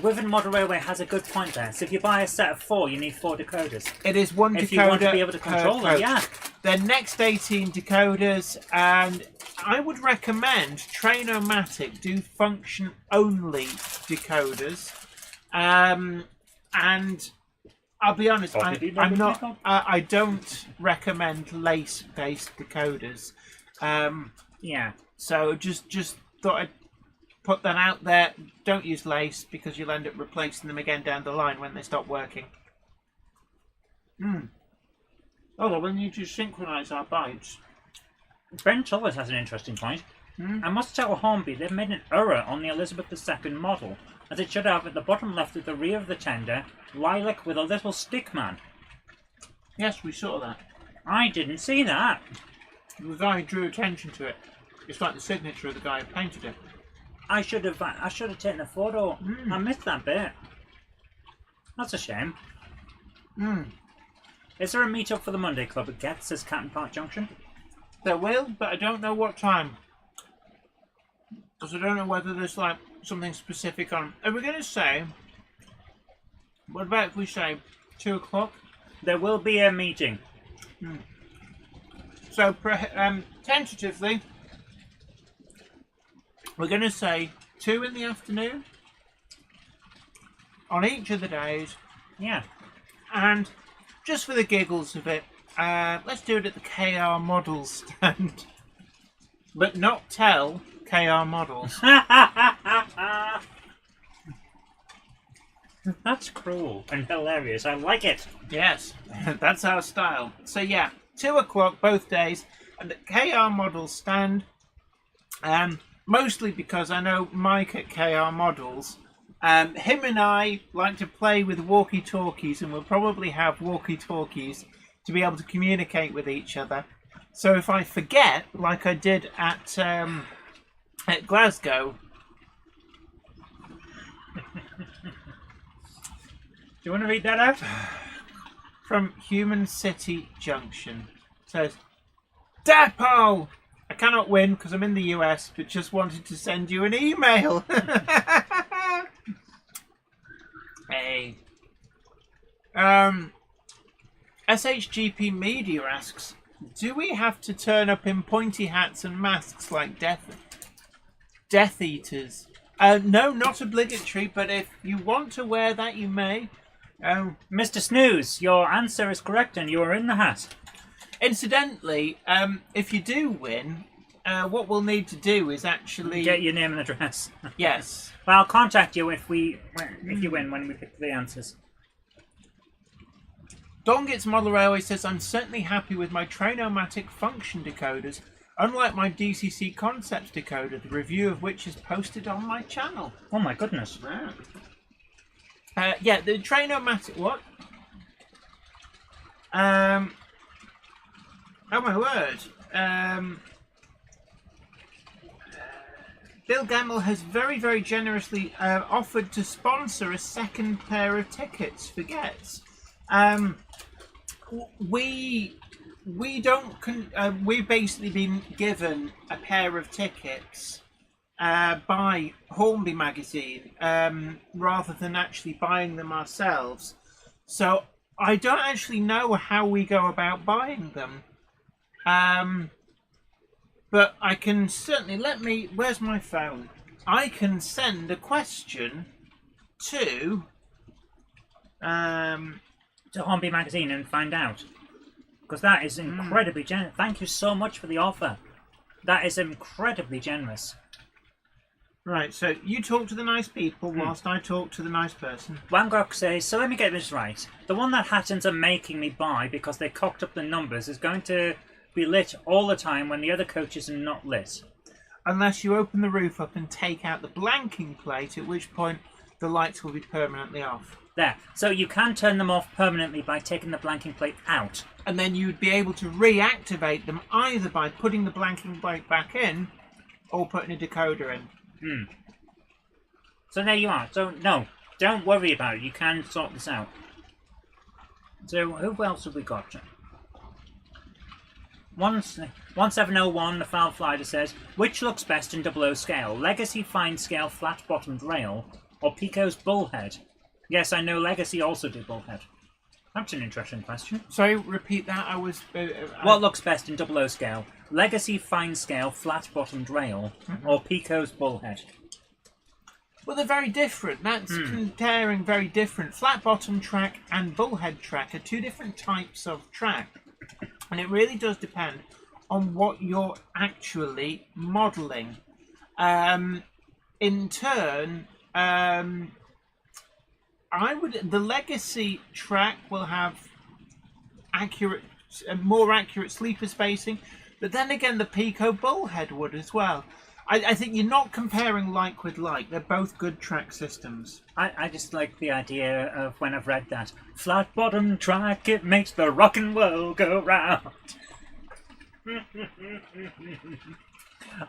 Wiven Model Railway has a good point there. So if you buy a set of 4, you need 4 decoders. It is one decoder. If you want to be able to control them, yeah. The next 18 decoders, and I would recommend Trainomatic do function only decoders, and I'll be honest, I don't recommend lace-based decoders. Yeah. So just thought I'd put that out there. Don't use lace because you'll end up replacing them again down the line when they stop working. Although we'll need to synchronise our bytes. Ben Tullis has an interesting point. I must tell Hornby they've made an error on the Elizabeth II model, as it should have at the bottom left of the rear of the tender, lilac with a little stick man. Yes, we saw that. I didn't see that. The guy drew attention to it. It's like the signature of the guy who painted it. I should have taken a photo. I missed that bit. That's a shame. Is there a meet-up for the Monday Club at Getz, says Catton Park Junction? There will, but I don't know what time. Because I don't know whether there's like something specific on. Are we going to say? What about if we say 2 o'clock? There will be a meeting. So tentatively, we're going to say 2 in the afternoon on each of the days. Yeah. And just for the giggles of it, let's do it at the KR Models stand. But not tell KR Models. That's cruel and hilarious. I like it. Yes, that's our style. So yeah, 2 o'clock both days at the KR Models stand. Mostly because I know Mike at KR Models. Him and I like to play with walkie-talkies, and we'll probably have walkie-talkies to be able to communicate with each other. So if I forget, like I did at Glasgow... Do you want to read that out? From Human City Junction. It says, Depot! I cannot win because I'm in the US, but just wanted to send you an email. Hey. SHGP Media asks, do we have to turn up in pointy hats and masks like Death Eaters? No, not obligatory, but if you want to wear that, you may. Mr. Snooze, your answer is correct and you are in the hat. Incidentally, if you do win, what we'll need to do is actually... Get your name and address. Yes. Well, I'll contact you if you win when we pick the answers. Dongit's Model Railway says, I'm certainly happy with my Trainomatic function decoders, unlike my DCC Concepts decoder, the review of which is posted on my channel. Oh my goodness. Yeah, the Trainomatic... What? Oh my word. Bill Gamble has very, very generously offered to sponsor a second pair of tickets for Getz. We've basically been given a pair of tickets by Hornby magazine rather than actually buying them ourselves. So I don't actually know how we go about buying them. But I can certainly where's my phone? I can send a question to Hornby magazine and find out, because that is incredibly generous. Thank you so much for the offer. That is incredibly generous. Right, so you talk to the nice people whilst I talk to the nice person. Wangok says, so let me get this right. The one that Hattons are making me buy because they cocked up the numbers is going to be lit all the time when the other coaches are not lit. Unless you open the roof up and take out the blanking plate, at which point the lights will be permanently off. There. So you can turn them off permanently by taking the blanking plate out. And then you'd be able to reactivate them either by putting the blanking plate back in or putting a decoder in. So there you are. So no, don't worry about it. You can sort this out. So who else have we got? 1701, the Foul Flider says, which looks best in 00 scale? Legacy fine scale flat-bottomed rail or Pico's bullhead? Yes, I know Legacy also do bullhead. That's an interesting question. Sorry, repeat that. What looks best in 00 scale? Legacy Fine Scale Flat-Bottomed Rail or Pico's Bullhead? Well, they're very different. That's comparing very different. Flat bottom track and bullhead track are two different types of track. And it really does depend on what you're actually modelling. In turn, the legacy track will have more accurate sleeper spacing, but then again the Pico bullhead would as well. I think you're not comparing like with like. They're both good track systems. I just like the idea of when I've read that. Flat bottom track, it makes the rockin' world go round.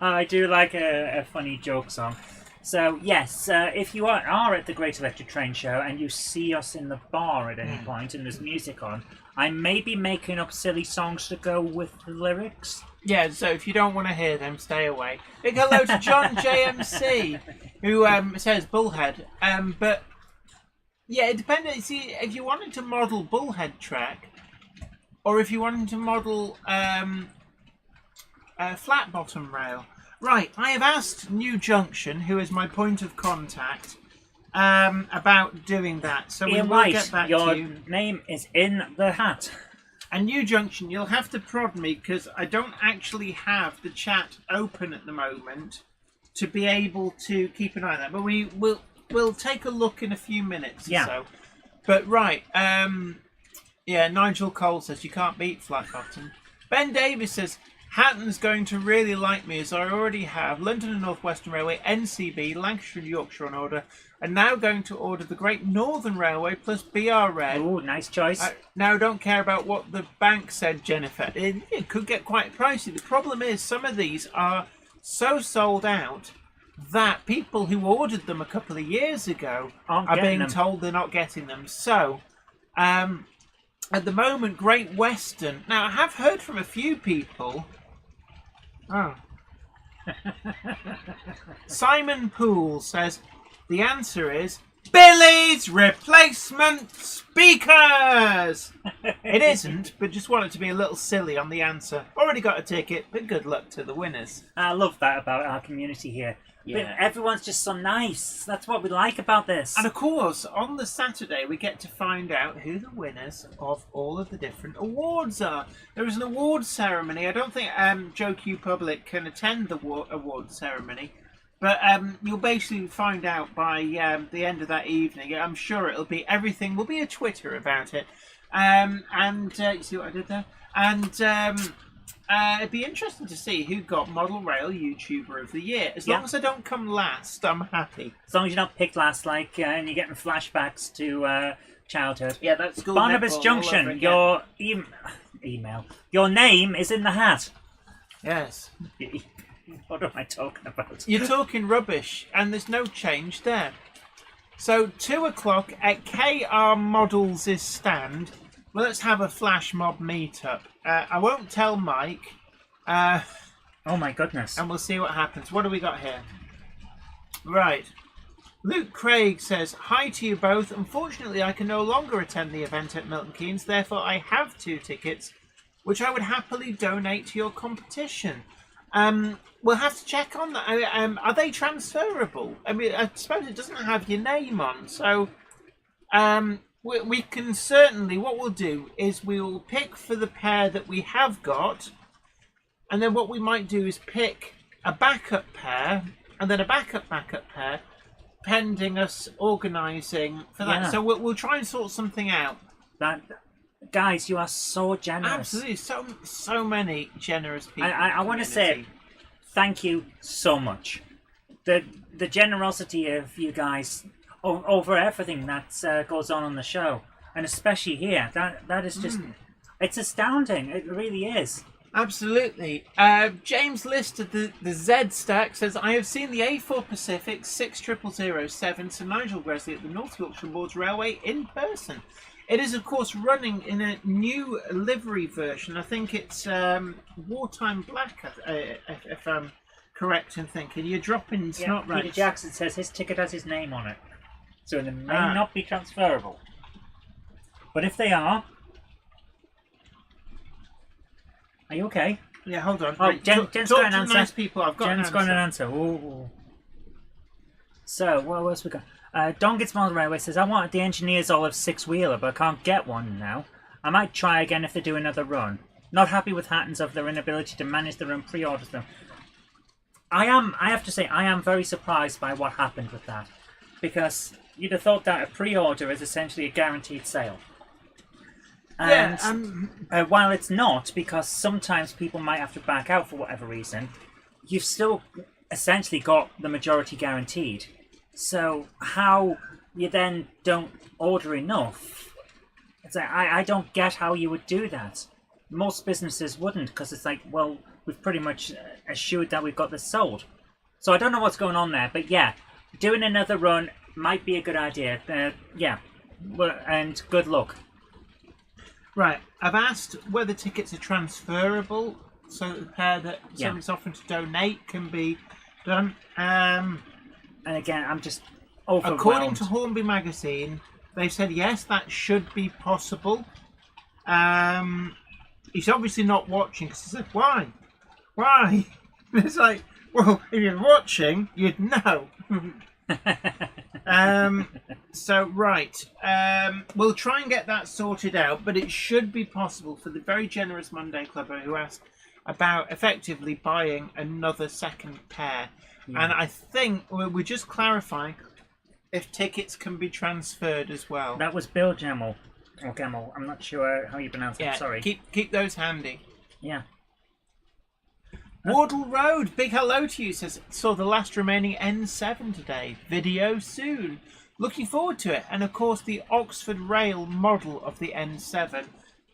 I do like a funny joke song. So, yes, if you are at the Great Electric Train Show and you see us in the bar at any point and there's music on, I may be making up silly songs to go with the lyrics. Yeah, so if you don't want to hear them, stay away. Big hello to John JMC, who says Bullhead. But, yeah, it depends. See, if you wanted to model Bullhead track, or if you wanted to model flat bottom rail. Right, I have asked New Junction, who is my point of contact, about doing that. So we will get back to you. Your name is in the hat. And New Junction, you'll have to prod me because I don't actually have the chat open at the moment to be able to keep an eye on that. But we'll take a look in a few minutes or so. But right, yeah, Nigel Cole says you can't beat flat bottom. Ben Davis says Hatton's going to really like me as I already have London and North Western Railway, NCB, Lancashire and Yorkshire on order, and now going to order the Great Northern Railway plus BR Red. Ooh, nice choice. Now don't care about what the bank said, Jennifer. It could get quite pricey. The problem is some of these are so sold out that people who ordered them a couple of years ago are being told they're not getting them. So, at the moment, Great Western. Now, I have heard from a few people. Oh. Simon Poole says the answer is Billy's replacement speakers. It isn't, but just wanted to be a little silly on the answer. Already got a ticket, but good luck to the winners. I love that about our community here. Yeah. Everyone's just so nice. That's what we like about this. And of course, on the Saturday, we get to find out who the winners of all of the different awards are. There is an award ceremony. I don't think Joe Q Public can attend the award ceremony, but you'll basically find out by the end of that evening. I'm sure it'll be everything. Will be a Twitter about it. You see what I did there? And it'd be interesting to see who got Model Rail YouTuber of the Year. As long as I don't come last, I'm happy. As long as you're not picked last, and you're getting flashbacks to childhood. Yeah, that's cool. Barnabas Junction, your email. Your name is in the hat. Yes. What am I talking about? You're talking rubbish, and there's no change there. So, 2 o'clock at KR Models' stand. Well, let's have a flash mob meetup. I won't tell Mike. Oh my goodness. And we'll see what happens. What do we got here? Right. Luke Craig says, hi to you both. Unfortunately, I can no longer attend the event at Milton Keynes. Therefore, I have 2 tickets, which I would happily donate to your competition. We'll have to check on that. Are they transferable? I mean, I suppose it doesn't have your name on. So, we can certainly, what we'll do is we'll pick for the pair that we have got, and then what we might do is pick a backup pair, and then a backup pair, pending us organising for that. Yeah. So we'll try and sort something out. Guys, you are so generous. Absolutely, so many generous people. I want to say thank you so much. The generosity of you guys over everything that goes on the show, and especially here, that is just it's astounding. It really is. Absolutely. James List of the Z Stack says, I have seen the A4 Pacific 6007 Sir Nigel Gresley at the North Yorkshire Boards Railway in person. It is, of course, running in a new livery version. I think it's wartime black, if I'm correct in thinking. You're dropping snot right. Peter Jackson says his ticket has his name on it, so they may not be transferable. But if they are you okay? Yeah, hold on. Oh, Right, Jen's talk got an to answer. nice people. I've got Jen's an got answer. an answer. Ooh. So, what else we got? Don Gets Model Railway says, I wanted the Engineer's Olive 6-wheeler, but I can't get one now. I might try again if they do another run. Not happy with Hattons of their inability to manage their own pre-orders though. I have to say, I am very surprised by what happened with that. Because you'd have thought that a pre-order is essentially a guaranteed sale. And while it's not, because sometimes people might have to back out for whatever reason, you've still essentially got the majority guaranteed. So how you then don't order enough, it's like, I don't get how you would do that. Most businesses wouldn't, because it's like, well, we've pretty much assured that we've got this sold. So I don't know what's going on there, but yeah, doing another run might be a good idea. Yeah, and good luck. Right, I've asked whether tickets are transferable, so that the pair that somebody's offering to donate can be done. And again, I'm just overwhelmed. According to Hornby Magazine, they said yes, that should be possible. He's obviously not watching because he said, "Why? Why?" It's like, well, if you're watching, you'd know. So right, we'll try and get that sorted out, but it should be possible for the very generous Monday Clubber who asked about effectively buying another second pair. Yeah. And I think we're just clarifying if tickets can be transferred as well. That was Bill Gemmell, or Gemmell. I'm not sure how you pronounce it. Sorry. Keep those handy. Yeah. Wardle Road, big hello to you, says, saw the last remaining N7 today. Video soon. Looking forward to it. And of course, the Oxford Rail model of the N7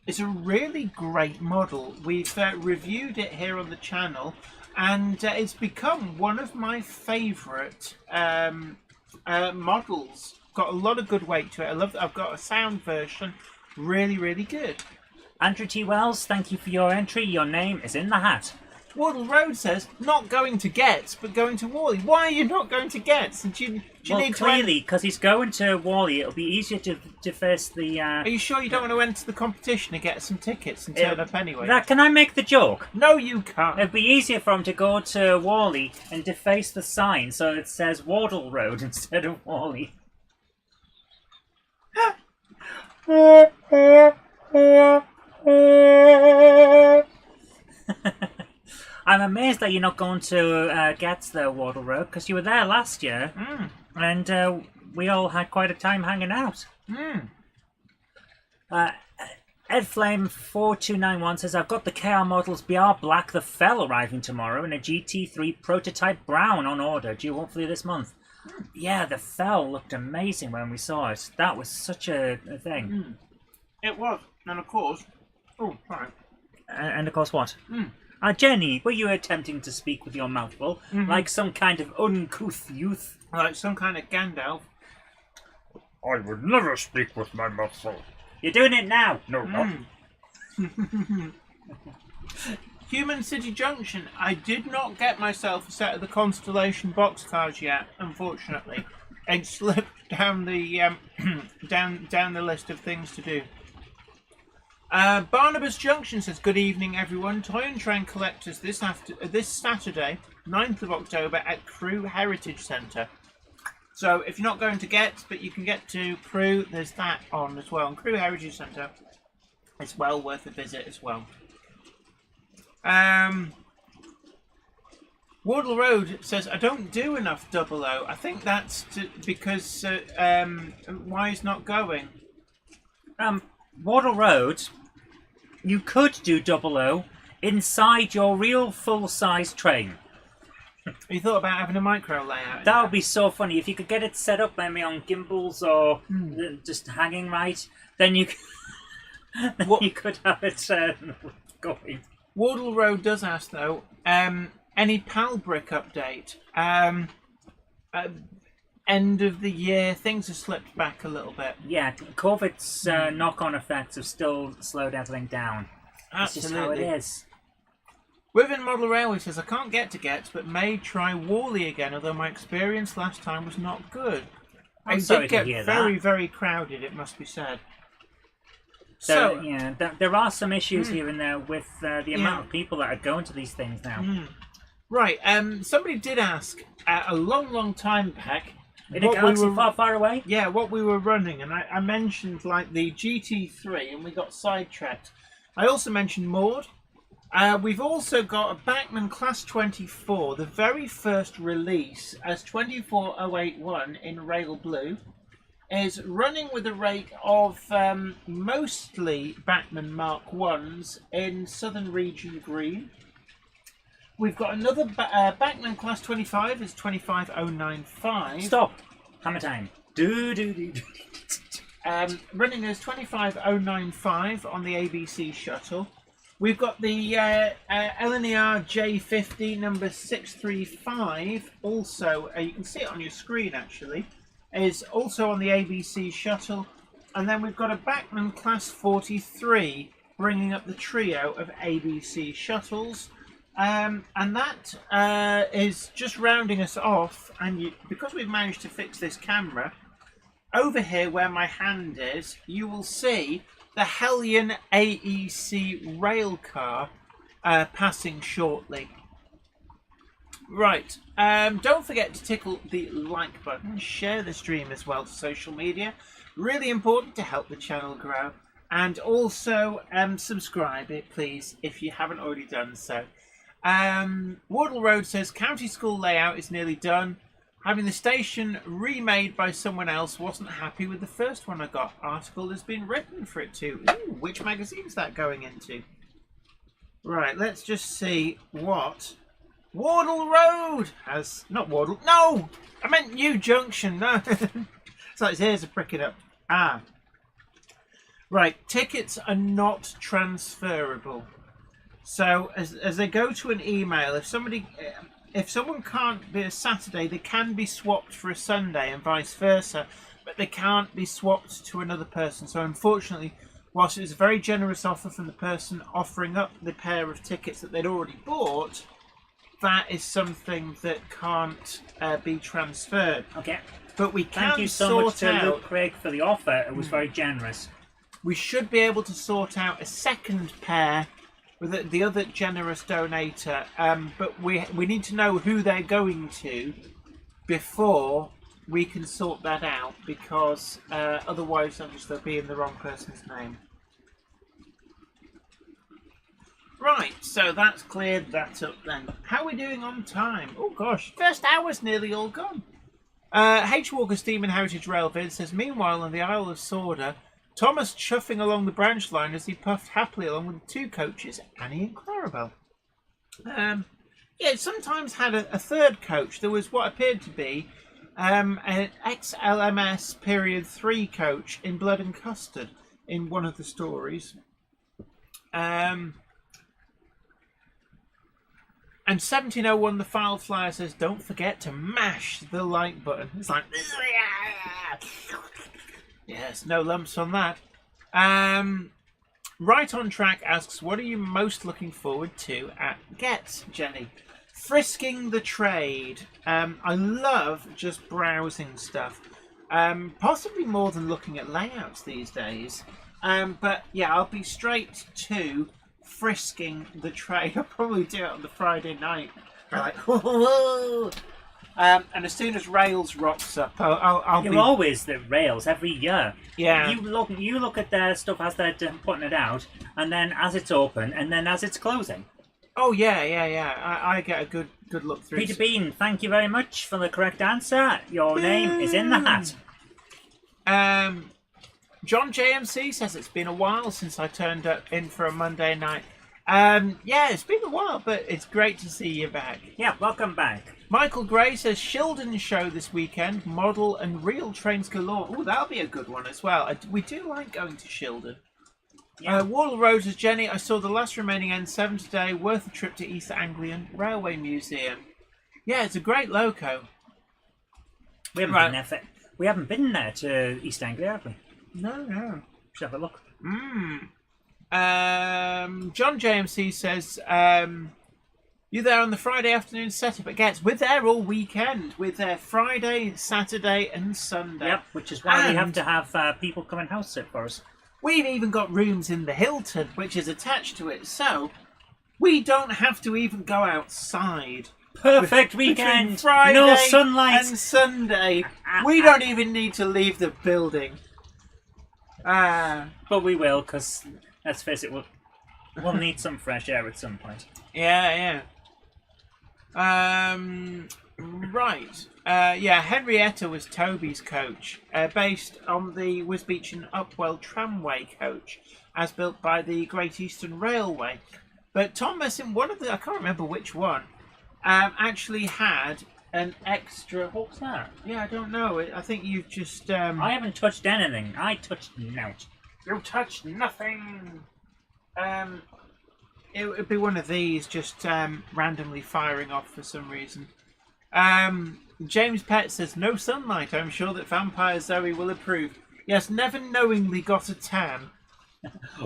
is a really great model. We've reviewed it here on the channel, and it's become one of my favourite models. Got a lot of good weight to it. I've got a sound version. Really, really good. Andrew T. Wells, thank you for your entry. Your name is in the hat. Wardle Road says, not going to Getz, but going to Whalley. Why are you not going to Getz? Do you need clearly, because he's going to Whalley, it'll be easier to face the... Are you sure you don't want to enter the competition and get some tickets and turn up anyway? Can I make the joke? No, you can't. It'd be easier for him to go to Whalley and deface the sign so it says Wardle Road instead of Whalley. I'm amazed that you're not going to Getz there, Wardle Road, because you were there last year, and we all had quite a time hanging out. Ed Flame 4291 says, I've got the KR Models BR Black the Fell arriving tomorrow and a GT3 Prototype Brown on order, due hopefully this month. Yeah, the Fell looked amazing when we saw it. That was such a thing. It was, and of course... Oh, sorry. And of course what? Jenny, were you attempting to speak with your mouth full, like some kind of uncouth youth? Like some kind of Gandalf? I would never speak with my mouth full. You're doing it now! No, not. Human City Junction. I did not get myself a set of the Constellation boxcars yet, unfortunately. It slipped down the down the list of things to do. Barnabas Junction says, good evening everyone. Toy and Train Collectors this Saturday, 9th of October at Crewe Heritage Centre. So if you're not going to Getz, but you can get to Crewe, there's that on as well. And Crewe Heritage Centre, it's well worth a visit as well. Wardle Road says, I don't do enough 00. I think that's because why is not going? Wardle Road, you could do 00 inside your real full-size train. You thought about having a micro layout? That would be so funny. If you could get it set up maybe on gimbals or just hanging right, then you you could have it going. Wardle Road does ask, though, any PAL brick update? End of the year, things have slipped back a little bit. Yeah, COVID's knock-on effects have still slowed everything down. That's just how it is. Within Model Railway says, I can't get to Getz, but may try Whalley again, although my experience last time was not good. I'm it sorry did to hear get very, that. very crowded, it must be said. So, yeah, there are some issues here and there with the amount of people that are going to these things now. right, somebody did ask a long time back. In a galaxy far away? Yeah, what we were running, and I mentioned like the GT3, and we got sidetracked. I also mentioned Maud. We've also got a Bachmann Class 24, the very first release as 24081 in Rail Blue, is running with a rate of mostly Bachmann Mark 1s in Southern Region Green. We've got another Bachmann Class 25 is 25095. Stop! Hammer time. Do. Running as 25095 on the ABC shuttle. We've got the LNER J50 number 635, also, you can see it on your screen actually, is also on the ABC shuttle. And then we've got a Bachmann Class 43 bringing up the trio of ABC shuttles. And that is just rounding us off, and because we've managed to fix this camera, over here where my hand is, you will see the Hellion AEC rail car passing shortly. Right, don't forget to tickle the like button, share the stream as well to social media, really important to help the channel grow, and also subscribe it please if you haven't already done so. Wardle Road says County School layout is nearly done. Having the station remade by someone else, wasn't happy with the first one I got. Article has been written for it too. Ooh, which magazine's that going into? Right, let's just see what Wardle Road has. Not Wardle. No! I meant New Junction. No. It's like his ears are pricking up. Ah. Right, tickets are not transferable. So as they go to an email, if someone can't be a Saturday, they can be swapped for a Sunday and vice versa, but they can't be swapped to another person. So unfortunately, whilst it was a very generous offer from the person offering up the pair of tickets that they'd already bought, that is something that can't be transferred. Okay. But we can Thank you so much to out. Luke Craig for the offer. It was very generous. We should be able to sort out a second pair with the other generous donator, but we need to know who they're going to before we can sort that out, because otherwise they'll be in the wrong person's name. Right, so that's cleared that up then. How are we doing on time? Oh gosh, first hour's nearly all gone. H. Walker Steam and Heritage Railvid says, meanwhile on the Isle of Sorda, Thomas chuffing along the branch line as he puffed happily along with the two coaches, Annie and Clarabelle. Yeah, sometimes had a third coach. There was what appeared to be an XLMS period 3 coach in Blood and Custard in one of the stories. And 1701 the file flyer says, don't forget to mash the like button. It's like, yes, no lumps on that. Right on Track asks, what are you most looking forward to at Getz, Jenny? Frisking the trade. I love just browsing stuff. Possibly more than looking at layouts these days. But yeah, I'll be straight to frisking the trade. I'll probably do it on the Friday night. Like, whoa. And as soon as Rails rocks up, I'll You're be... always the Rails every year. Yeah. You look at their stuff as they're putting it out, and then as it's open, and then as it's closing. Oh yeah. I get a good look through. Peter Bean, thank you very much for the correct answer. Your name is in the hat. John JMC says it's been a while since I turned up in for a Monday night. Yeah, it's been a while, but it's great to see you back. Yeah, welcome back. Michael Gray says Shildon show this weekend, model and real trains galore. Oh, that'll be a good one as well. We do like going to Shildon. Yeah. Wall Road says, Jenny, I saw the last remaining N7 today, worth a trip to East Anglian Railway Museum. Yeah, it's a great loco. We haven't been there to East Anglia, have we? No. Should have a look. John JMC says, you there on the Friday afternoon setup at Getz? We're there all weekend. We're there Friday, Saturday and Sunday. Yep, which is why we have to have people come and house sit for us. We've even got rooms in the Hilton, which is attached to it, so we don't have to even go outside. Perfect Between weekend. Friday No sunlight. and Sunday, we don't even need to leave the building. But we will, because let's face it, we'll need some fresh air at some point. Yeah. Right. Henrietta was Toby's coach, based on the Wisbeach and Upwell tramway coach, as built by the Great Eastern Railway. But Tom Messin, one of the, I can't remember which one, actually had an extra. What's that? Yeah, I don't know. I think you've just. I haven't touched anything. I touched nought. You touched nothing. It would be one of these, just randomly firing off for some reason. James Pett says, no sunlight. I'm sure that Vampire Zoe will approve. Yes, never knowingly got a tan.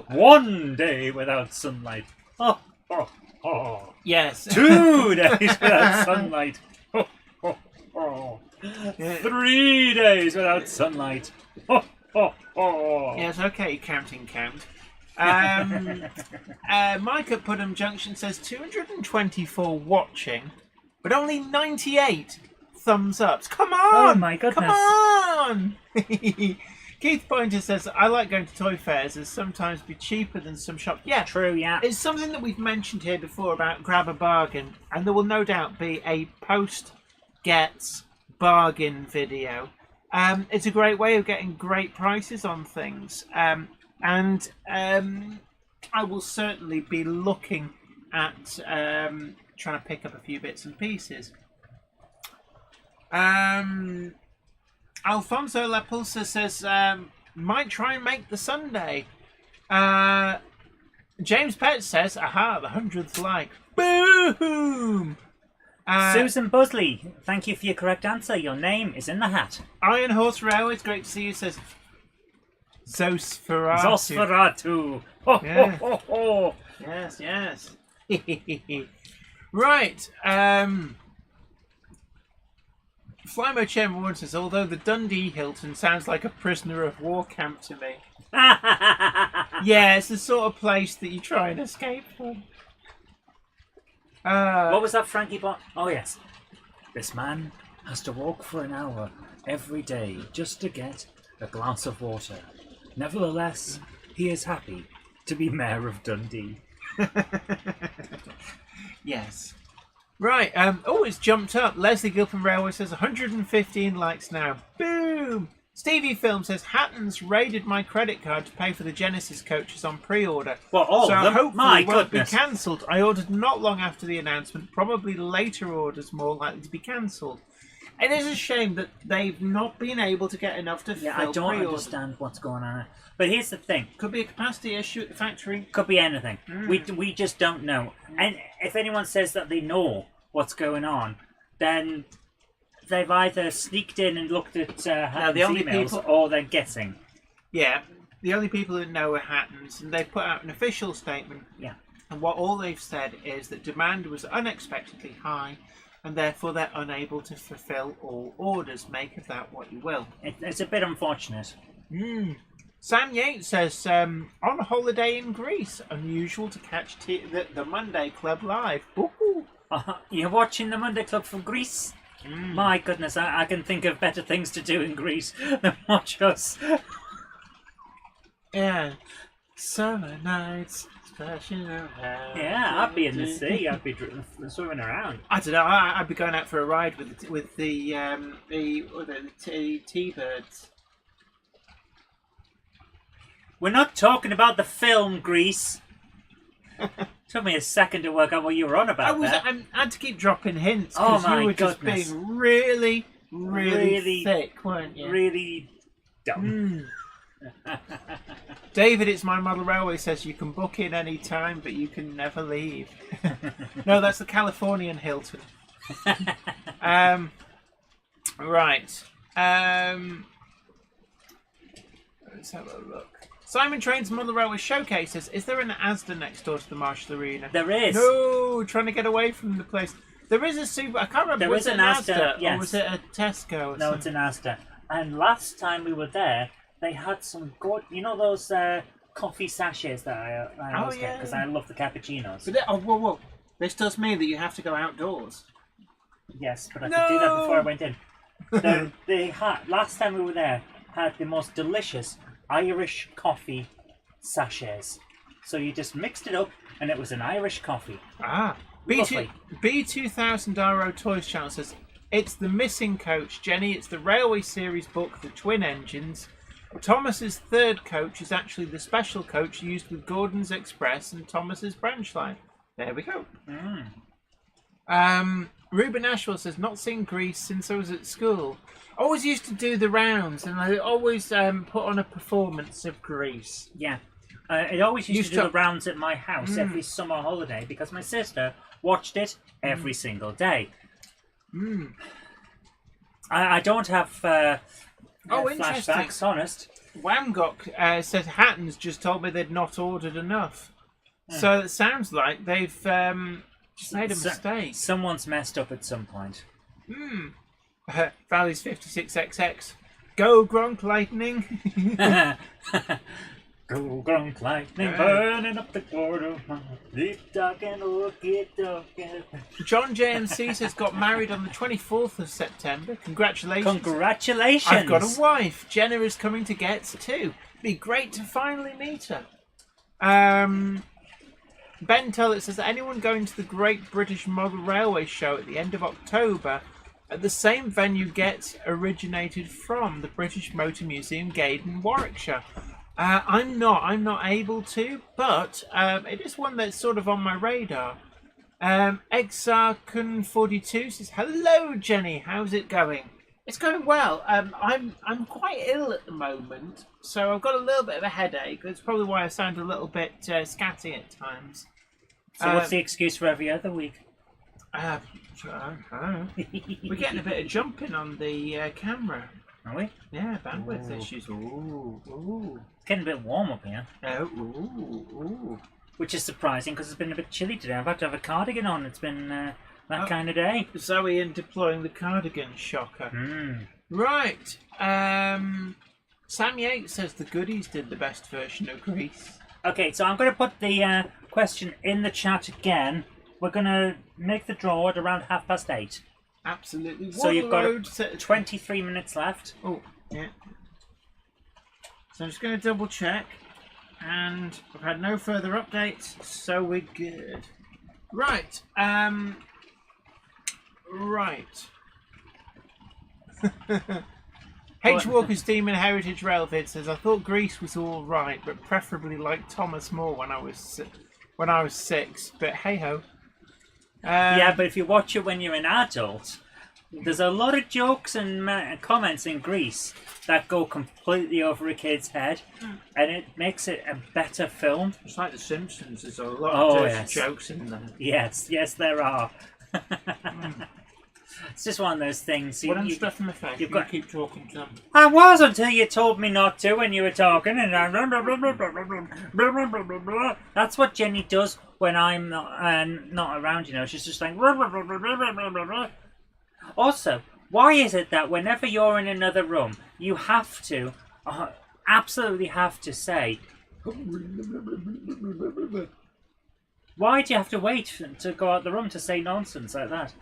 One day without sunlight. Oh. Yes. 2 days without sunlight. Yeah. 3 days without sunlight. Yes, okay, counting count. Mike at Putnam Junction says 224 watching, but only 98 thumbs ups. Come on! Oh my goodness. Come on! Keith Pointer says, I like going to toy fairs as sometimes be cheaper than some shops. Yeah, True, yeah. it's something that we've mentioned here before about grab a bargain, and there will no doubt be a post-gets bargain video. It's a great way of getting great prices on things. And I will certainly be looking at trying to pick up a few bits and pieces. Alfonso La Pulsa says, might try and make the Sunday. James Pett says, aha, the 100th like. Boom! Susan Busley, thank you for your correct answer. Your name is in the hat. Iron Horse Railway, it's great to see you, says Zosferatu. Zosferatu. Ho, Yeah. ho, ho, ho. Yes. Right. Flymo Chairman 1 says, although the Dundee Hilton sounds like a prisoner of war camp to me. Yeah, it's the sort of place that you try and escape from. What was that, Frankie Bot? Oh, yes. This man has to walk for an hour every day just to get a glass of water. Nevertheless, he is happy to be Mayor of Dundee. Yes. Right. It's jumped up. Leslie Gilpin Railway says 115 likes now. Boom! Stevie Film says Hatton's raided my credit card to pay for the Genesis coaches on pre-order. Well, all so of them? hopefully My won't goodness. be cancelled. I ordered not long after the announcement. Probably later orders more likely to be cancelled. It is a shame that they've not been able to get enough to Yeah, fill I don't pre-order. understand what's going on. But here's the thing. Could be a capacity issue at the factory. Could be anything. We just don't know. And if anyone says that they know what's going on, then they've either sneaked in and looked at Hatton's the only emails, people- or they're guessing. Yeah, the only people who know are Hattons, and they've put out an official statement. Yeah. And what all they've said is that demand was unexpectedly high, and therefore they're unable to fulfill all orders. Make of that what you will. It's a bit unfortunate. Sam Yates says, on holiday in Greece, unusual to catch the Monday Club live. Ooh. You're watching the Monday Club from Greece? My goodness, I can think of better things to do in Greece than watch us. Yeah. Summer nights, splashing around. Yeah, I'd be in the sea. I'd be swimming around. I don't know. I'd be going out for a ride with the T-birds. We're not talking about the film Grease. Took me a second to work out what you were on about there. I had to keep dropping hints Oh because my you were just goodness. being really Really thick, weren't you? Really dumb. David, it's my model railway says you can book in any time, but you can never leave. No, that's the Californian Hilton. Right. Let's have a look. Simon Train's Model Railway showcases. Is there an Asda next door to the Marshall Arena? There is. No, trying to get away from the place. There is a super. I can't remember. There was is it an Asda, or yes. was it a Tesco? Or No, something? it's an Asda. And last time we were there, they had some good, you know those coffee sachets that I always get because I love the cappuccinos. But whoa. This does mean that you have to go outdoors. Yes, but I could do that before I went in. They had, last time we were there, had the most delicious Irish coffee sachets. So you just mixed it up and it was an Irish coffee. B2000RO Toys Channel says, it's the missing coach, Jenny. It's the Railway Series book, The Twin Engines. Thomas's third coach is actually the special coach used with Gordon's Express and Thomas's branch line. There we go. Ruben Ashwell says, not seen Grease since I was at school. Always used to do the rounds and I always put on a performance of Grease. Yeah. I always used to do the rounds at my house every summer holiday because my sister watched it every single day. I don't have flashbacks, honest. Wamgok said Hatton's just told me they'd not ordered enough. So it sounds like they've just made a mistake. Someone's messed up at some point. Valley's 56XX. Go Gronk Lightning. Go Gronk Lightning, burning up the corridor. Deep dark and wicked dark. John JNC says got married on the 24th of September. Congratulations. Congratulations. I've got a wife. Jenna is coming to get too. Be great to finally meet her. Ben Tullett says, anyone going to the Great British Model Railway Show at the end of October at the same venue Get originated from, the British Motor Museum, Gaydon, Warwickshire? I'm not able to, but it is one that's sort of on my radar. Exarcon42 says, hello Jenny, how's it going? It's going well. I'm quite ill at the moment, so I've got a little bit of a headache. That's probably why I sound a little bit scatty at times. So what's the excuse for every other week? I don't know. We're getting a bit of jumping on the camera. Are we? Yeah, bandwidth issues. Ooh. It's getting a bit warm up here. Ooh. Which is surprising because it's been a bit chilly today. I've had to have a cardigan on. It's been that kind of day. Zoe in deploying the cardigan shocker. Right. Sam Yates says the Goodies did the best version of Grease. Okay, so I'm going to put the question in the chat again. We're going to make the draw at around 8:30. Absolutely. So you've got 23 minutes left. Oh, yeah. So I'm just going to double check. And I've had no further updates, so we're good. Right. Right. H. Walker's Demon Heritage Railvid says, I thought Grease was all right, but preferably like Thomas more when I was 6. But hey ho. Yeah, but if you watch it when you're an adult, there's a lot of jokes and comments in Grease that go completely over a kid's head, and it makes it a better film. It's like The Simpsons. There's a lot of dirty jokes in there. Yes, there are. It's just one of those things. I'm stuffing my face. You've got to keep talking to them. I was until you told me not to when you were talking, and that's what Jenny does when I'm not around. You know, she's just like. Also, why is it that whenever you're in another room, you have to, absolutely have to say, why do you have to wait to go out the room to say nonsense like that?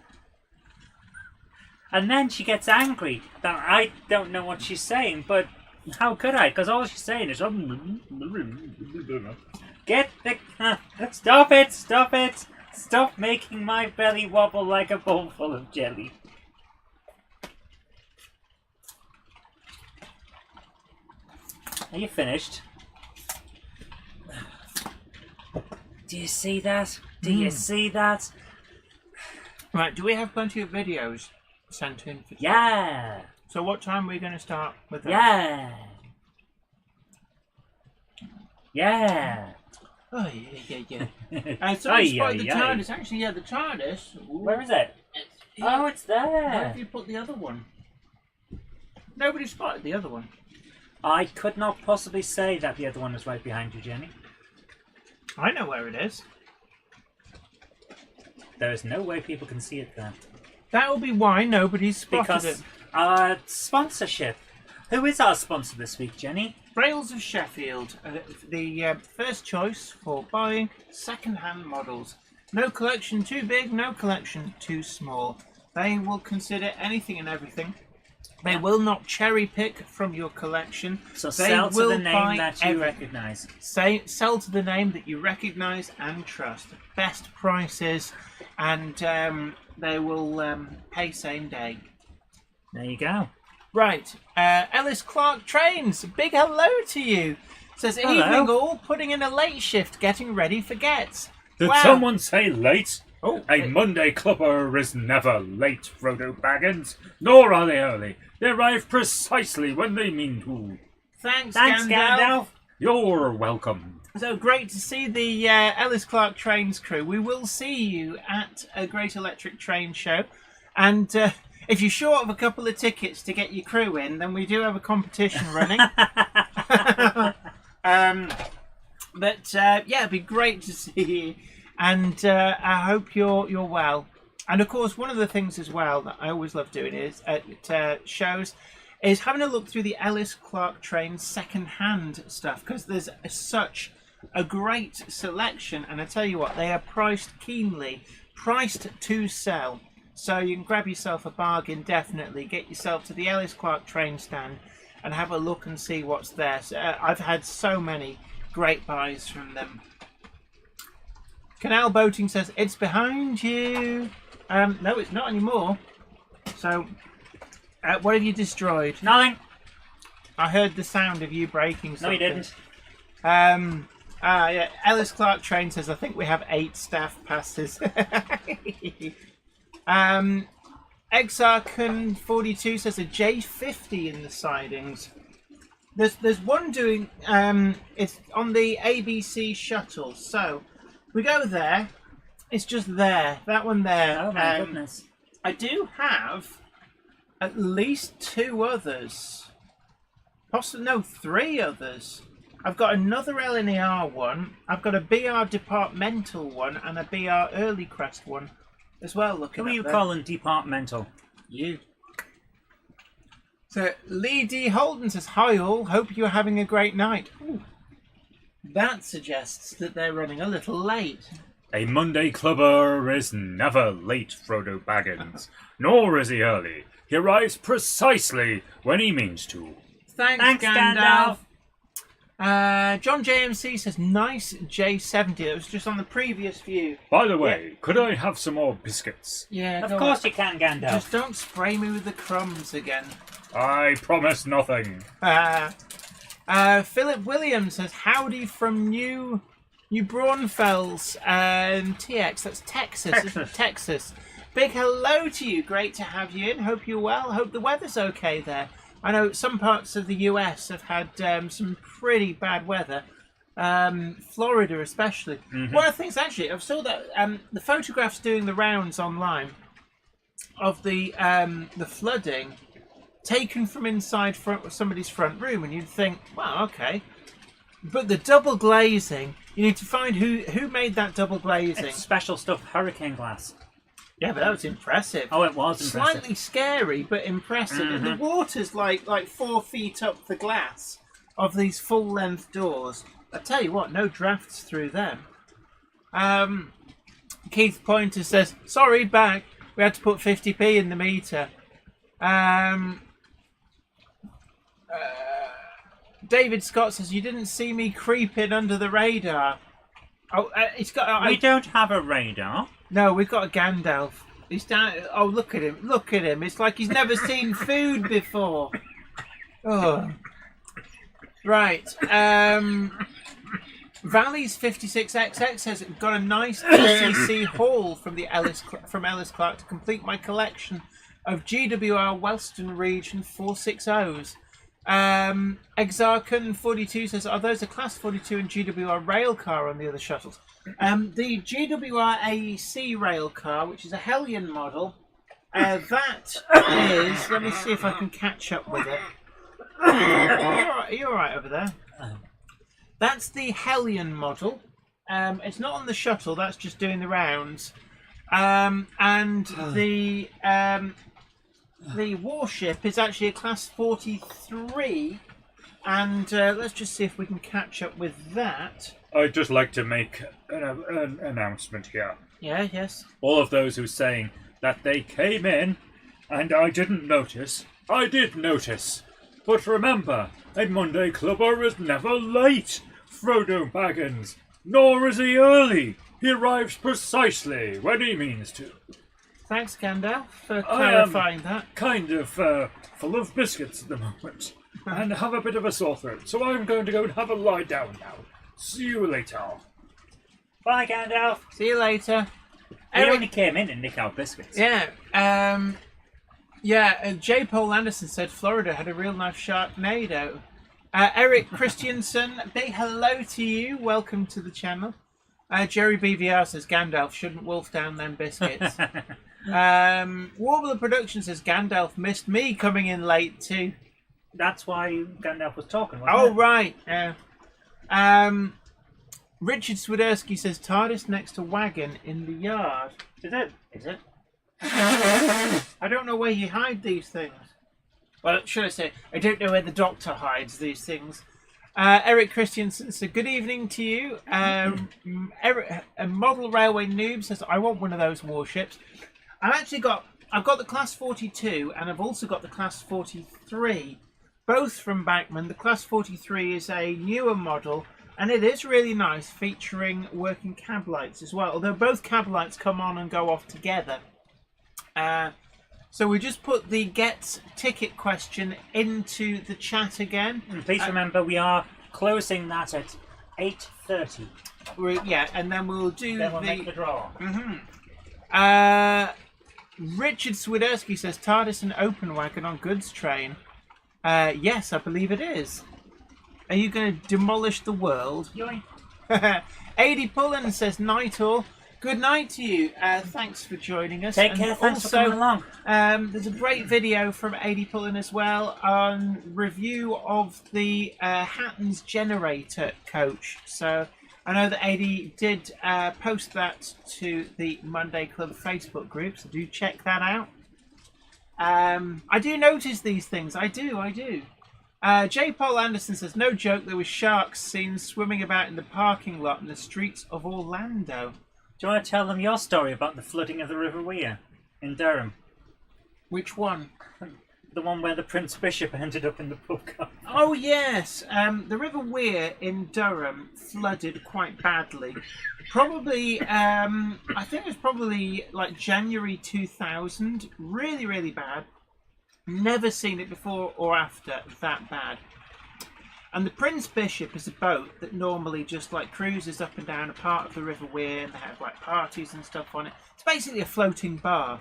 And then she gets angry that I don't know what she's saying, but how could I? Because all she's saying is, get the, stop it, stop making my belly wobble like a bowl full of jelly. Are you finished? Do you see that? Do you see that? Right, do we have plenty of videos sent in? Yeah! So what time are we going to start with those? Yeah! Yeah! Oh, yeah. So I spotted the TARDIS. Actually, yeah, the TARDIS. Ooh. Where is it? Oh, it's there! Where have you put the other one? Nobody spotted the other one. I could not possibly say that the other one is right behind you, Jenny. I know where it is. There is no way people can see it there. That will be why nobody's spotted it. Sponsorship. Who is our sponsor this week, Jenny? Rails of Sheffield, the first choice for buying second-hand models. No collection too big, no collection too small. They will consider anything and everything. They will not cherry pick from your collection. So They sell to will the name buy that you everything. recognise. Sell to the name that you recognise and trust. Best prices, and they will pay same day. There you go. Right, Ellis Clark Trains, big hello to you. Says, Hello. evening all, putting in a late shift, getting ready for Gets. Did Wow. someone say late? Oh, A Monday clubber is never late, Frodo Baggins, nor are they early. They arrive precisely when they mean to. thanks Thanks, Gandalf. Gandalf. You're welcome. So great to see the Ellis Clark Trains crew. We will see you at a Great Electric Train Show. And if you're short of a couple of tickets to get your crew in, then we do have a competition running. But yeah, it'd be great to see you. And I hope you're well. And of course, one of the things as well that I always love doing is at shows is having a look through the Ellis Clark Train second-hand stuff, because there's such a great selection. And I tell you what, they are priced keenly, priced to sell. So you can grab yourself a bargain, definitely. Get yourself to the Ellis Clark Train stand and have a look and see what's there. So, I've had so many great buys from them. Canal Boating says, it's behind you. No, it's not anymore. So, what have you destroyed? Nothing. I heard the sound of you breaking something. No, you didn't. Yeah. Ellis Clark Train says, I think we have 8 staff passes. Exarchon 42 says a J50 in the sidings. There's one doing, it's on the ABC shuttle. So, we go there. It's just there. That one there. Oh my goodness. I do have at least 2 others. Possibly, no, 3 others. I've got another LNER one. I've got a BR departmental one and a BR early crest one as well. Looking Who are up you there. calling departmental? You. So Lee D. Holden says, hi all, hope you're having a great night. Ooh. That suggests that they're running a little late. A Monday clubber is never late, Frodo Baggins, nor is he early. He arrives precisely when he means to. Thanks Gandalf. John JMC says, nice J70. It was just on the previous view. By the way, could I have some more biscuits? Yeah, Of go course on. you can, Gandalf. Just don't spray me with the crumbs again. I promise nothing. Philip Williams says, howdy from New Braunfels, TX. That's Texas. Isn't it? Texas. Big hello to you. Great to have you in. Hope you're well. Hope the weather's okay there. I know some parts of the US have had some pretty bad weather. Florida especially. Mm-hmm. One of the things, actually, I've saw that the photographs doing the rounds online of the flooding taken from inside somebody's front room, and you'd think, well, okay. But the double glazing, you need to find who made that double glazing. It's special stuff, hurricane glass. Yeah, but that was impressive. Oh, it was impressive. Slightly scary, but impressive. And the water's like 4 feet up the glass of these full-length doors. I tell you what, no drafts through them. Keith Pointer says, sorry, back. We had to put 50p in the meter. David Scott says, you didn't see me creeping under the radar. Oh, it's got. We don't have a radar. No, we've got a Gandalf. He's down. Oh, look at him! Look at him! It's like he's never seen food before. Oh, right. Valley's 56XX has got a nice DCC haul from Ellis Clark to complete my collection of GWR Western Region 460s. Exarchon 42 says, are those a Class 42 and GWR rail car on the other shuttles? The GWR AEC rail car, which is a Hellion model, that is, let me see if I can catch up with it. Are you alright over there? That's the Hellion model. It's not on the shuttle, that's just doing the rounds. And the the warship is actually a Class 43, and let's just see if we can catch up with that. I'd just like to make an announcement here. Yeah, yes. All of those who saying that they came in and I didn't notice, I did notice. But remember, a Monday Clubber is never late, Frodo Baggins, nor is he early. He arrives precisely when he means to. Thanks, Gandalf, for clarifying that. Kind of full of biscuits at the moment and have a bit of a sore throat, so I'm going to go and have a lie down now. See you later. Bye, Gandalf. See you later. He only came in and nicked our biscuits. Yeah, J. Paul Anderson said Florida had a real nice Sharknado. Eric Christiansen, big hello to you. Welcome to the channel. Jerry BVR says Gandalf shouldn't wolf down them biscuits. Warbler Production says Gandalf missed me coming in late too. That's why Gandalf was talking, wasn't Oh, it? right. Richard Swiderski says TARDIS next to wagon in the yard. Is it? Is it? I don't know where you hide these things. Well, should I say, I don't know where the Doctor hides these things. Eric Christiansen says, good evening to you. Eric, a Model Railway Noob says, I want one of those warships. I've got the Class 42 and I've also got the Class 43, both from Bachmann. The Class 43 is a newer model and it is really nice, featuring working cab lights as well, although both cab lights come on and go off together. So we just put the get ticket question into the chat again. And please remember, we are closing that at 8:30. Yeah, and then we'll do Then we'll make the draw. Richard Swiderski says TARDIS and open wagon on goods train. Yes, I believe it is. Are you going to demolish the world? Yoink. AD Pullen says night all. Good night to you. Thanks for joining us. Take care. Thanks for coming along. There's a great video from AD Pullen as well on review of the Hatton's generator coach. So I know that AD did post that to the Monday Club Facebook group, so do check that out. I do notice these things. I do. J. Paul Anderson says, no joke, there were sharks seen swimming about in the parking lot in the streets of Orlando. Do you want to tell them your story about the flooding of the River Wear in Durham? Which one? The one where the Prince Bishop ended up in the pub car. Oh, yes. The River Wear in Durham flooded quite badly. Probably, I think it was probably like January 2000. Really, really bad. Never seen it before or after that bad. And the Prince Bishop is a boat that normally just like cruises up and down a part of the River Wear, and they have like parties and stuff on it. It's basically a floating bar.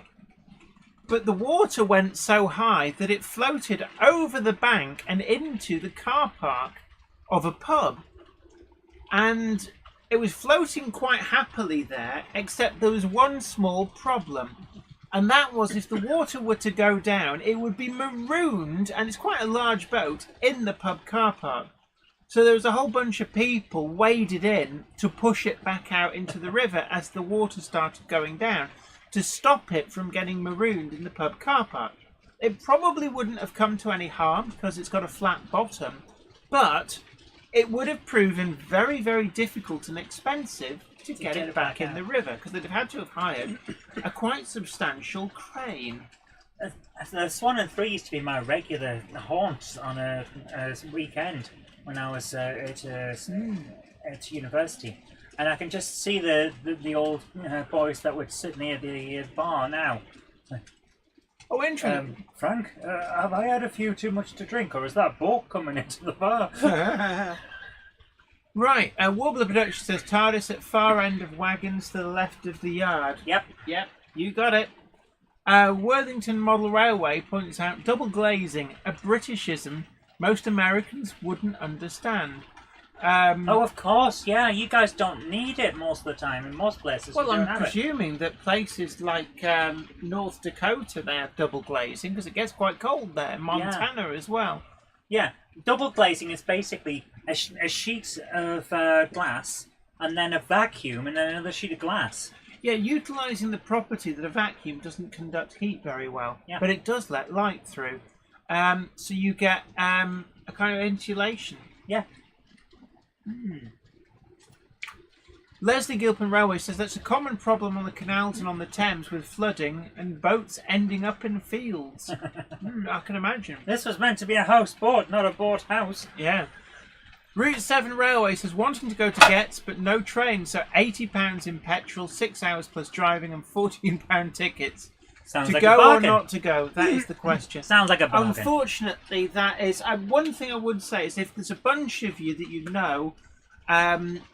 But the water went so high that it floated over the bank and into the car park of a pub. And it was floating quite happily there, except there was one small problem. And that was, if the water were to go down, it would be marooned, and it's quite a large boat, in the pub car park. So there was a whole bunch of people waded in to push it back out into the river as the water started going down, to stop it from getting marooned in the pub car park. It probably wouldn't have come to any harm because it's got a flat bottom, but it would have proven very, very difficult and expensive to get it back in the river, because they'd have had to have hired a quite substantial crane. The Swan and Three used to be my regular haunt on a weekend when I was at university. And I can just see the old boys that would sit near the bar now. Oh, interesting. Frank, have I had a few too much to drink, or is that boat coming into the bar? Right, Warbler Production says TARDIS at far end of wagons to the left of the yard. Yep, you got it. Worthington Model Railway points out double glazing, a Britishism most Americans wouldn't understand. Oh, of course, yeah. You guys don't need it most of the time. In most places, well, you don't I'm have presuming that places like North Dakota, they have double glazing because it gets quite cold there. Montana as well. Yeah, double glazing is basically a sheet of glass and then a vacuum and then another sheet of glass. Yeah, utilising the property that a vacuum doesn't conduct heat very well, Yeah. but it does let light through. So you get a kind of insulation. Yeah. Leslie Gilpin Railway says that's a common problem on the canals and on the Thames with flooding and boats ending up in fields. I can imagine. This was meant to be a house boat, not a boat house. Yeah. Route 7 Railway says wanting to go to Getz but no train, so £80 in petrol, 6 hours plus driving and £14 tickets. Sounds To like go a or bargain. not to go, that is the question. Sounds like a bargain. Unfortunately, that is... one thing I would say is if there's a bunch of you that you know,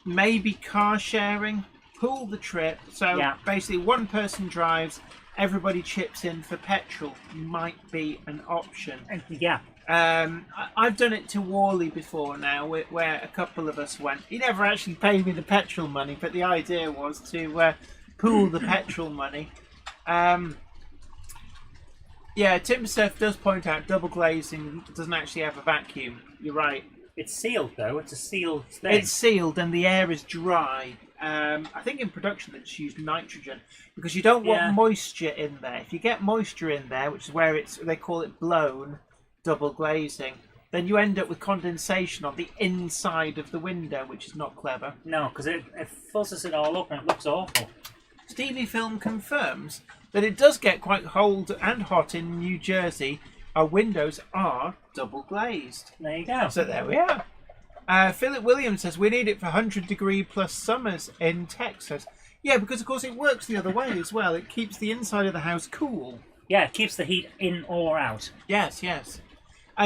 maybe car sharing, pool the trip. So Yeah. basically one person drives, everybody chips in for petrol. Might be an option. Yeah. I've done it to Worley before now, where a couple of us went. He never actually paid me the petrol money, but the idea was to pool the petrol money. Yeah, Tim Surf does point out double glazing doesn't actually have a vacuum. You're right. It's sealed though. It's a sealed thing. It's sealed and the air is dry. I think in production they just use nitrogen because you don't want moisture in there. If you get moisture in there, which is where they call it blown double glazing, then you end up with condensation on the inside of the window, which is not clever. No, because it fuzzes it all up and it looks awful. Stevie Film confirms that it does get quite cold and hot in New Jersey. Our windows are double glazed. There you go. So there we are. Philip Williams says we need it for 100-degree plus summers in Texas. Yeah, because of course it works the other way as well. It keeps the inside of the house cool. Yeah, it keeps the heat in or out. Yes, yes.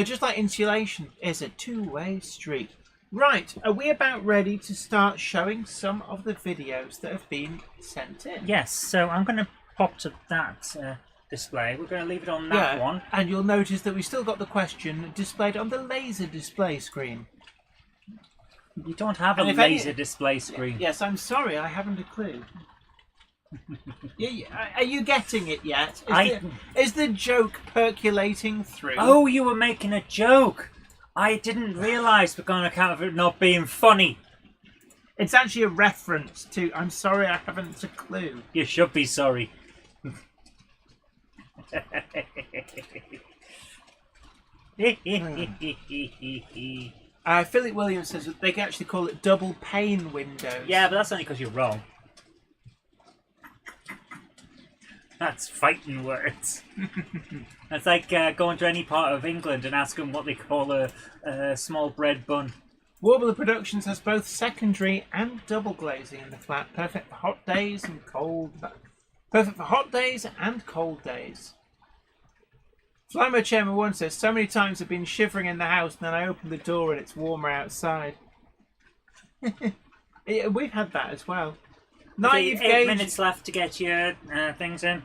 Just like insulation is a two-way street. Right, are we about ready to start showing some of the videos that have been sent in? Yes, so I'm going to pop to that display. We're going to leave it on that one. And you'll notice that we still got the question displayed on the laser display screen. You don't have a And if laser any- display screen. Yes, I'm sorry, I haven't a clue. Are you getting it yet? Is the joke percolating through? Oh, you were making a joke. I didn't realise on account of it not being funny. It's actually a reference to I'm sorry, I haven't a clue. You should be sorry. Philip Williams says that they can actually call it double pane windows. Yeah, but that's only because you're wrong. That's fighting words. That's like going to any part of England and asking what they call a small bread bun. Warbler Productions has both secondary and double glazing in the flat, perfect for hot days and cold. Perfect for hot days and cold days. Flymo Chairman 1 says, so many times I've been shivering in the house and then I open the door and it's warmer outside. Yeah, we've had that as well. Okay, Naive 8 Gauge. minutes left to get your things in.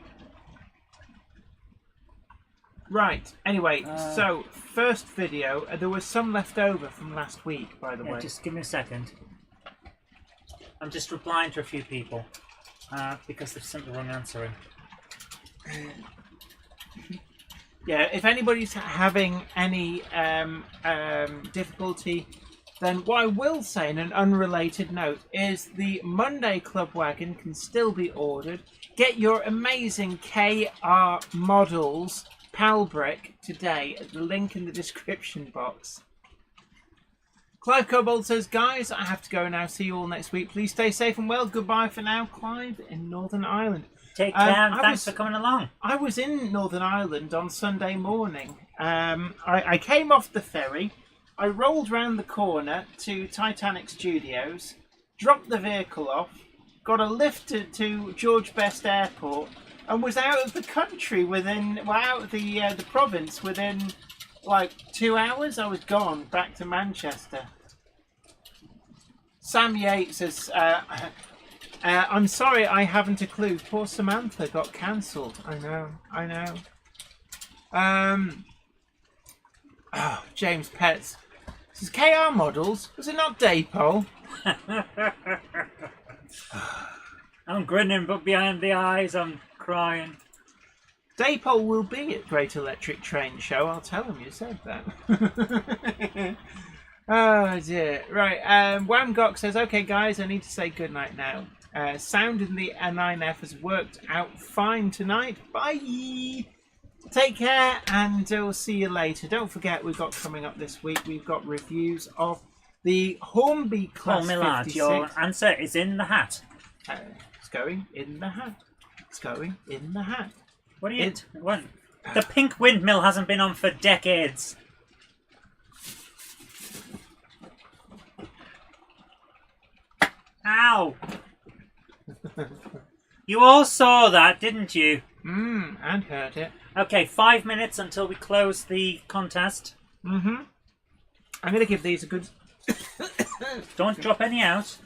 Right, anyway, so first video, there was some left over from last week, by the way. Just give me a second. I'm just replying to a few people because they've sent the wrong answering. Yeah, if anybody's having any difficulty, then what I will say in an unrelated note is the Monday Club Wagon can still be ordered. Get your amazing KR models Palbrick today at the link in the description box. Clive Cobold says, guys, I have to go now. See you all next week. Please stay safe and well. Goodbye for now. Clive in Northern Ireland. Take care and thanks for coming along. I was in Northern Ireland on Sunday morning. I came off the ferry. I rolled round the corner to Titanic Studios, dropped the vehicle off, got a lift to George Best Airport, and was out of the country out of the province within like 2 hours. I was gone back to Manchester. Sam Yates says, I'm sorry I haven't a clue. Poor Samantha got cancelled. I know. James Petts says, KR models? Was it not Daypole? I'm grinning, but behind the eyes I'm crying. Daypole will be at Great Electric Train Show. I'll tell him you said that. Oh dear. Right, Whamgok says, okay guys, I need to say goodnight now. Sound in the N9F has worked out fine tonight. Bye! Take care, and we'll see you later. Don't forget, we've got coming up this week, we've got reviews of the Hornby Class Call me lad, 56. your answer is in the hat. It's going in the hat. It's going in the hat. What are you... What? The pink windmill hasn't been on for decades. Ow! You all saw that, didn't you? And heard it. Okay, 5 minutes until we close the contest. I'm going to give these a good... Don't drop any out.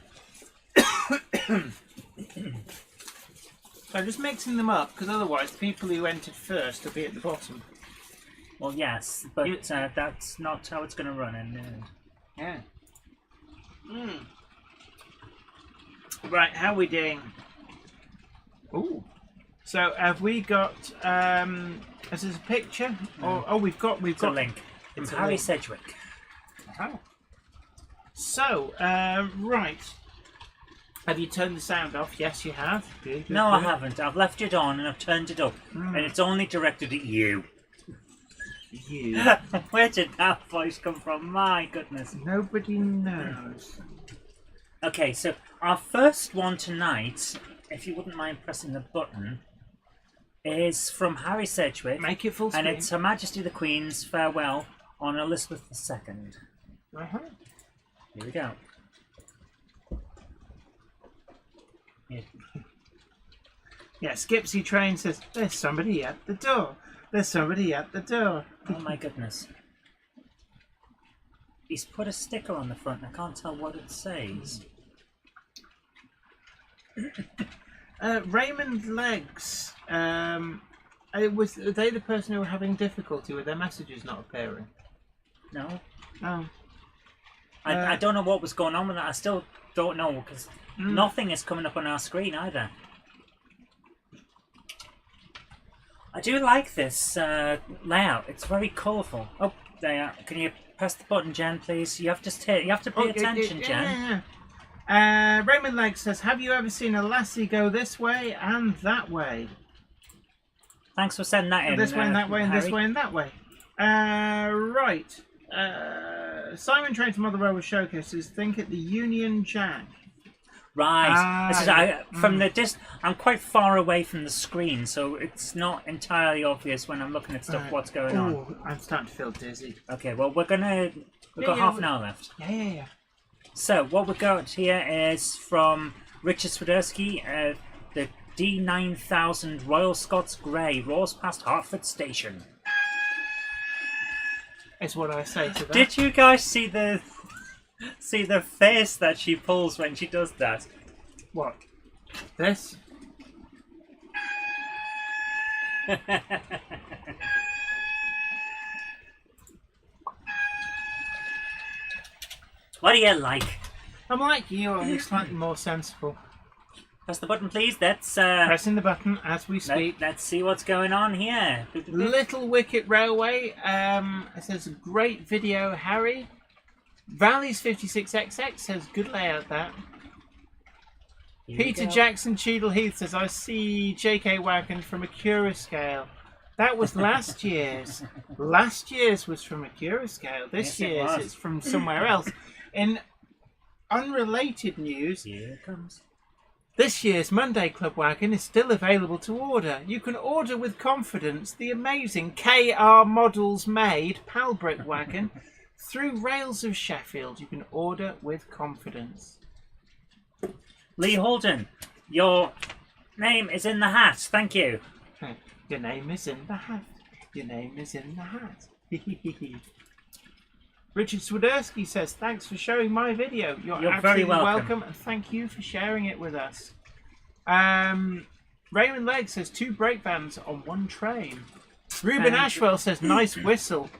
So I'm just mixing them up, because otherwise the people who entered first will be at the bottom. Well, yes, but that's not how it's going to run in the end. Yeah. Right, how are we doing? Ooh. So have we got? Is this a picture? Or we've got a link. It's From Harry Sedgwick. Oh. So right. Have you turned the sound off? Yes, you have. Good, No, good. I haven't. I've left it on and I've turned it up, and it's only directed at you. You. Where did that voice come from? My goodness. Nobody knows. Okay, so our first one tonight, if you wouldn't mind pressing the button, is from Harry Sedgwick. Make it full screen. And it's Her Majesty the Queen's Farewell on Elizabeth II. Uh-huh. Here we go. Yeah. Yeah, Skipsy Train says, there's somebody at the door. There's somebody at the door. Oh my goodness. He's put a sticker on the front. I can't tell what it says. Raymond Legs. Are they the person who were having difficulty with their messages not appearing? No. Oh. I don't know what was going on with that. I still don't know because nothing is coming up on our screen either. I do like this layout. It's very colourful. Oh, there. Can you press the button, Jen, please? You have to pay attention, Jen. Raymond Legs says, have you ever seen a lassie go this way and that way? Thanks for sending that in. This way and that way and Harry. this way and that way. Right. Simon Train to Motherwell showcases think at the Union Jack. Right. From the I'm quite far away from the screen, so it's not entirely obvious when I'm looking at stuff what's going on. I'm starting to feel dizzy. Okay, well we've got half an hour left. Yeah. So what we've got here is from Richard Swiderski, the D9000 Royal Scots Grey roars past Hertford Station. It's what I say to that. Did you guys see the face that she pulls when she does that? What? This? What do you like? I'm like you, only slightly more sensible. Press the button, please. That's Pressing the button as we speak. Let's see what's going on here. Little Wicket Railway. It says great video, Harry. Valleys 56XX says good layout that. Peter Jackson Cheadle Heath says I see JK Wagon from a Curascale. That was last year's. Last year's was from a Curascale. This year's it's from somewhere else. In unrelated news, here it comes. This year's Monday Club Wagon is still available to order. You can order with confidence the amazing KR Models Made PAL Brick Wagon through Rails of Sheffield. You can order with confidence. Lee Holden, your name is in the hat. Thank you. Your name is in the hat. Your name is in the hat. Richard Swiderski says, thanks for showing my video. You're very welcome. And thank you for sharing it with us. Raymond Legg says, 2 brake vans on 1 train. Ruben Ashwell says, nice whistle.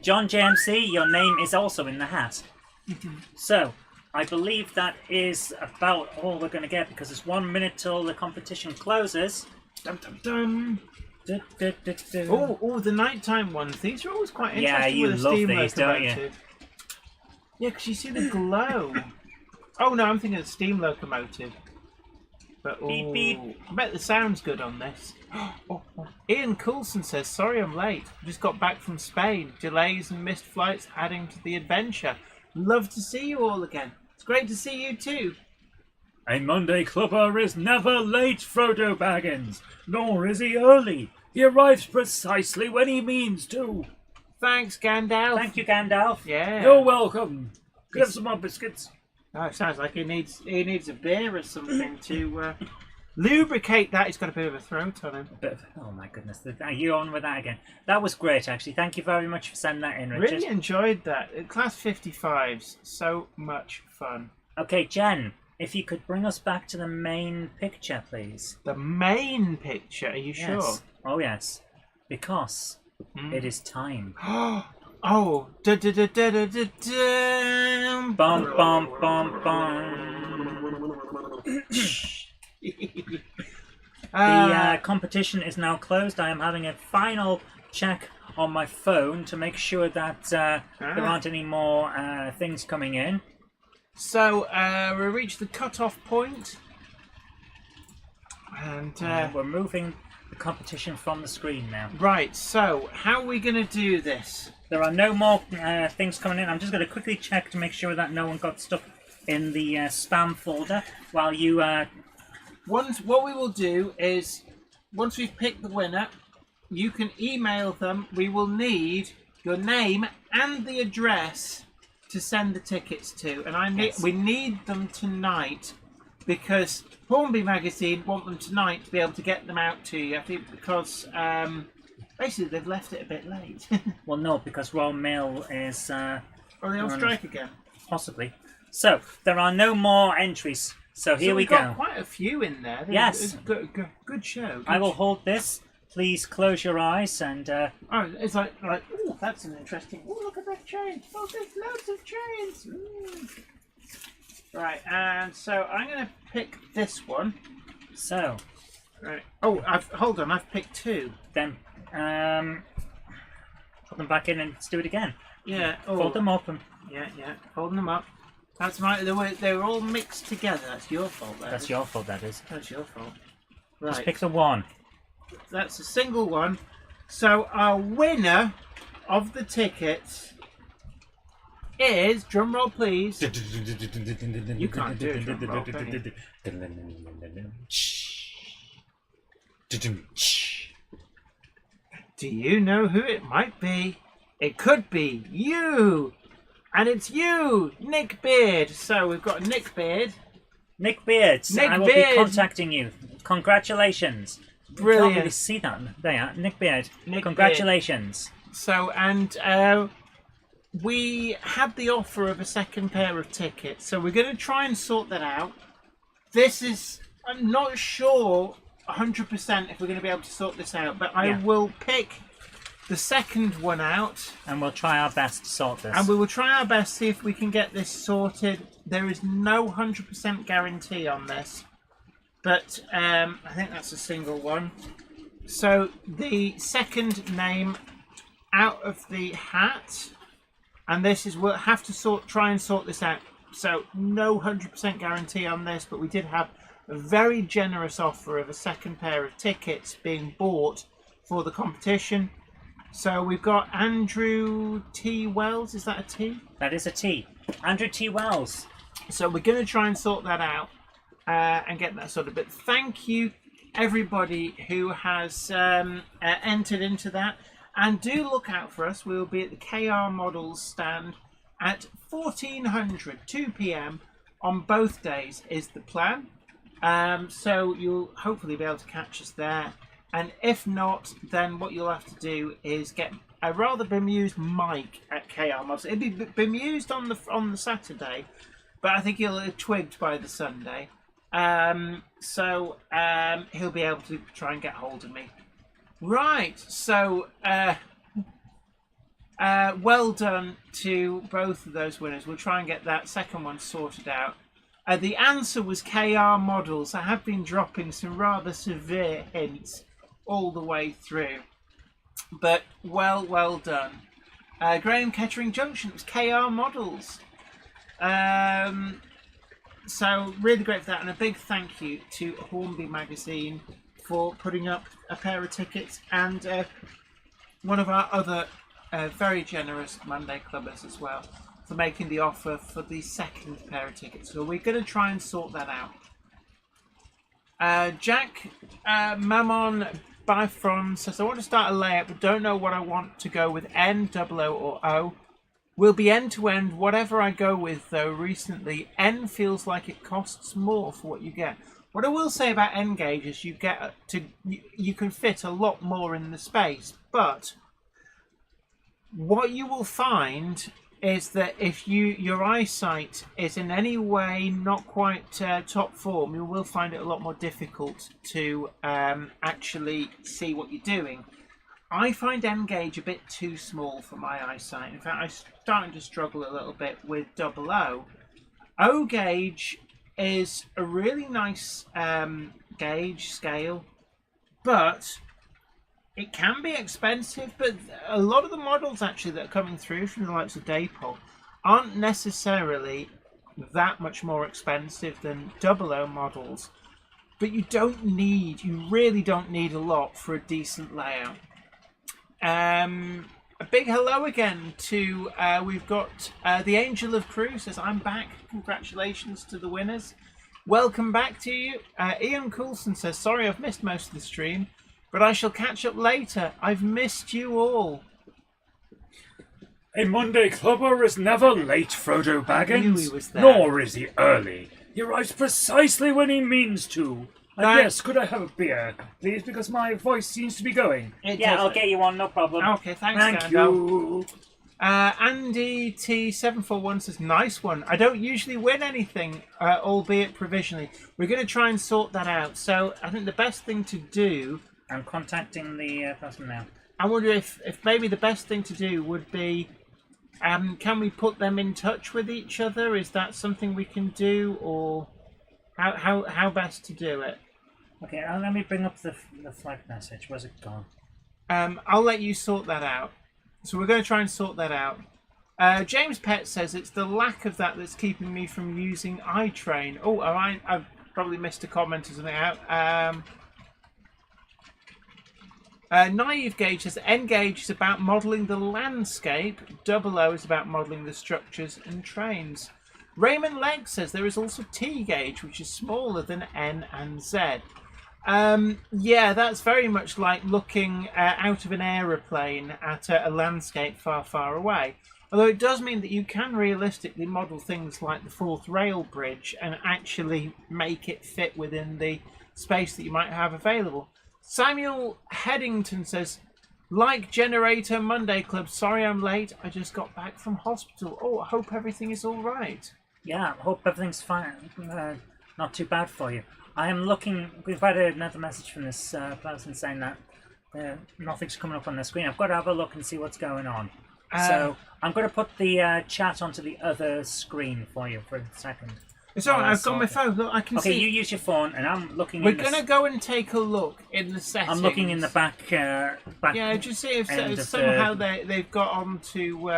John JMC, your name is also in the hat. So, I believe that is about all we're going to get because it's 1 minute till the competition closes. Dum, dum, dum. Oh, the nighttime ones. These are always quite interesting. Yeah, you with a love steam these, don't you? locomotive. Yeah, because you see the glow. Oh no, I'm thinking of steam locomotive. But Beep, ooh, beep. I bet the sound's good on this. Ian Coulson says, "Sorry I'm late. Just got back from Spain. Delays and missed flights adding to the adventure. Love to see you all again. It's great to see you too." A Monday clubber is never late, Frodo Baggins, nor is he early. He arrives precisely when he means to. Thanks, Gandalf. Thank you, Gandalf. Yeah. You're welcome. Could have some more biscuits. Oh, it sounds like he needs a beer or something to lubricate that. He's got a bit of a throat on him. Oh my goodness, are you on with that again? That was great, actually. Thank you very much for sending that in, Richard. Really enjoyed that. Class 55s, so much fun. Okay, Jen, if you could bring us back to the main picture, please. The main picture, are you sure? Yes. Oh, yes. Because it is time. Oh, Bum, bum, bum, bum. The competition is now closed. I am having a final check on my phone to make sure that there aren't any more things coming in. So we reached the cut-off point, and We're moving the competition from the screen now. right. So how are we going to do this? There are no more things coming in. I'm just going to quickly check to make sure that no one got stuck in the spam folder while you... What we will do is, once we've picked the winner, you can email them. We will need your name and the address to send the tickets to, and we need them tonight because Hornby Magazine want them tonight to be able to get them out to you. I think because basically they've left it a bit late. Well, no, because Royal Mail is... Are they on strike again? Possibly. So, there are no more entries. So here we we've go. got quite a few in there. Yes. It's good show. I will hold this. Please close your eyes and... Oh, it's like oh, that's an interesting... Oh, look at that train. Oh, there's loads of trains. Right, and so I'm going to pick this one. So, Right. Oh, hold on, I've picked two. then put them back in and let's do it again. Yeah. Oh, Fold them up and... Yeah, holding them up. That's right. They were all mixed together. That's your fault. That's your fault, that is. That's your fault. Just Right. pick the one. That's a single one. So our winner of the tickets is, drum roll please. You can't do a drum roll, can you? Do you know who it might be? It could be you. And it's you, Nick Beard. So we've got Nick Beard. Nick Beards, Nick I will Beard. be contacting you. Congratulations. Brilliant. You can't really see that. There, Nick Beard. Nick Congratulations. So, and we had the offer of a second pair of tickets. So we're going to try and sort that out. I'm not sure 100% if we're going to be able to sort this out, but I will pick the second one out. And we'll try our best to sort this. And we will try our best to see if we can get this sorted. There is no 100% guarantee on this. But I think that's a single one. So the second name out of the hat. And this is, we'll have to try and sort this out. So no 100% guarantee on this, but we did have a very generous offer of a second pair of tickets being bought for the competition. So we've got Andrew T. Wells. Is that a T? That is a T. Andrew T. Wells. So we're going to try and sort that out and get that sorted. But thank you, everybody who has entered into that. And do look out for us. We will be at the KR Models stand at 1400, 2 p.m. on both days is the plan. So you'll hopefully be able to catch us there. And if not, then what you'll have to do is get a rather bemused Mike at KR Models. It'll be bemused on the Saturday, but I think he'll have twigged by the Sunday. So he'll be able to try and get hold of me. Right, so well done to both of those winners. We'll try and get that second one sorted out. The answer was KR Models. I have been dropping some rather severe hints all the way through. But well done. Graham Kettering Junction, it was KR Models. So really great for that, and a big thank you to Hornby Magazine for putting up a pair of tickets, and one of our other very generous Monday clubbers as well for making the offer for the second pair of tickets. So we're going to try and sort that out. Jack Mammon Bifron says, I want to start a layout but don't know what I want to go with, N, double O or O. Will be end to end whatever I go with, though recently N feels like it costs more for what you get. What I will say about N gauge is you can fit a lot more in the space, but what you will find is that if your eyesight is in any way not quite top form, you will find it a lot more difficult to actually see what you're doing. I find N gauge a bit too small for my eyesight. In fact, I'm starting to struggle a little bit with double O. O gauge is a really nice gauge scale, but it can be expensive. But a lot of the models actually that are coming through from the likes of Daypol aren't necessarily that much more expensive than double O models. But you really don't need a lot for a decent layout. A big hello again to, we've got the Angel of Crew says, I'm back. Congratulations to the winners. Welcome back to you. Ian Coulson says, sorry I've missed most of the stream, but I shall catch up later. I've missed you all. A Monday clubber is never late, Frodo I knew he Baggins, was there. nor is he early. He arrives precisely when he means to. And Right. yes, could I have a beer, please, because my voice seems to be going. Yeah, I'll get you one, no problem. Okay, thanks, Thank Gandalf. you. Andy T741 says, nice one. I don't usually win anything, albeit provisionally. We're going to try and sort that out. So I think the best thing to do... I'm contacting the person now. I wonder if maybe the best thing to do would be... can we put them in touch with each other? Is that something we can do? Or how best to do it? Okay, let me bring up the flag message. Where's it gone? I'll let you sort that out. So we're going to try and sort that out. James Pett says it's the lack of that that's keeping me from using iTrain. Oh, I've probably missed a comment or something out. Naive Gauge says N Gauge is about modelling the landscape. Double O is about modelling the structures and trains. Raymond Legg says there is also T Gauge, which is smaller than N and Z. Yeah, that's very much like looking out of an aeroplane at a landscape far, far away. Although it does mean that you can realistically model things like the Fourth Rail Bridge and actually make it fit within the space that you might have available. Samuel Headington says, like Generator Monday Club, sorry I'm late. I just got back from hospital. Oh, I hope everything is all right. Yeah, I hope everything's fine. Not too bad for you. I am looking. We've had another message from this person saying that nothing's coming up on the screen. I've got to have a look and see what's going on. So I'm going to put the chat onto the other screen for you for a second. It's alright, I've got my phone. Look, I can see. Okay, you use your phone, and I'm looking. We're going to go and take a look in the settings. I'm looking in the back. Yeah, just see if somehow they've got onto.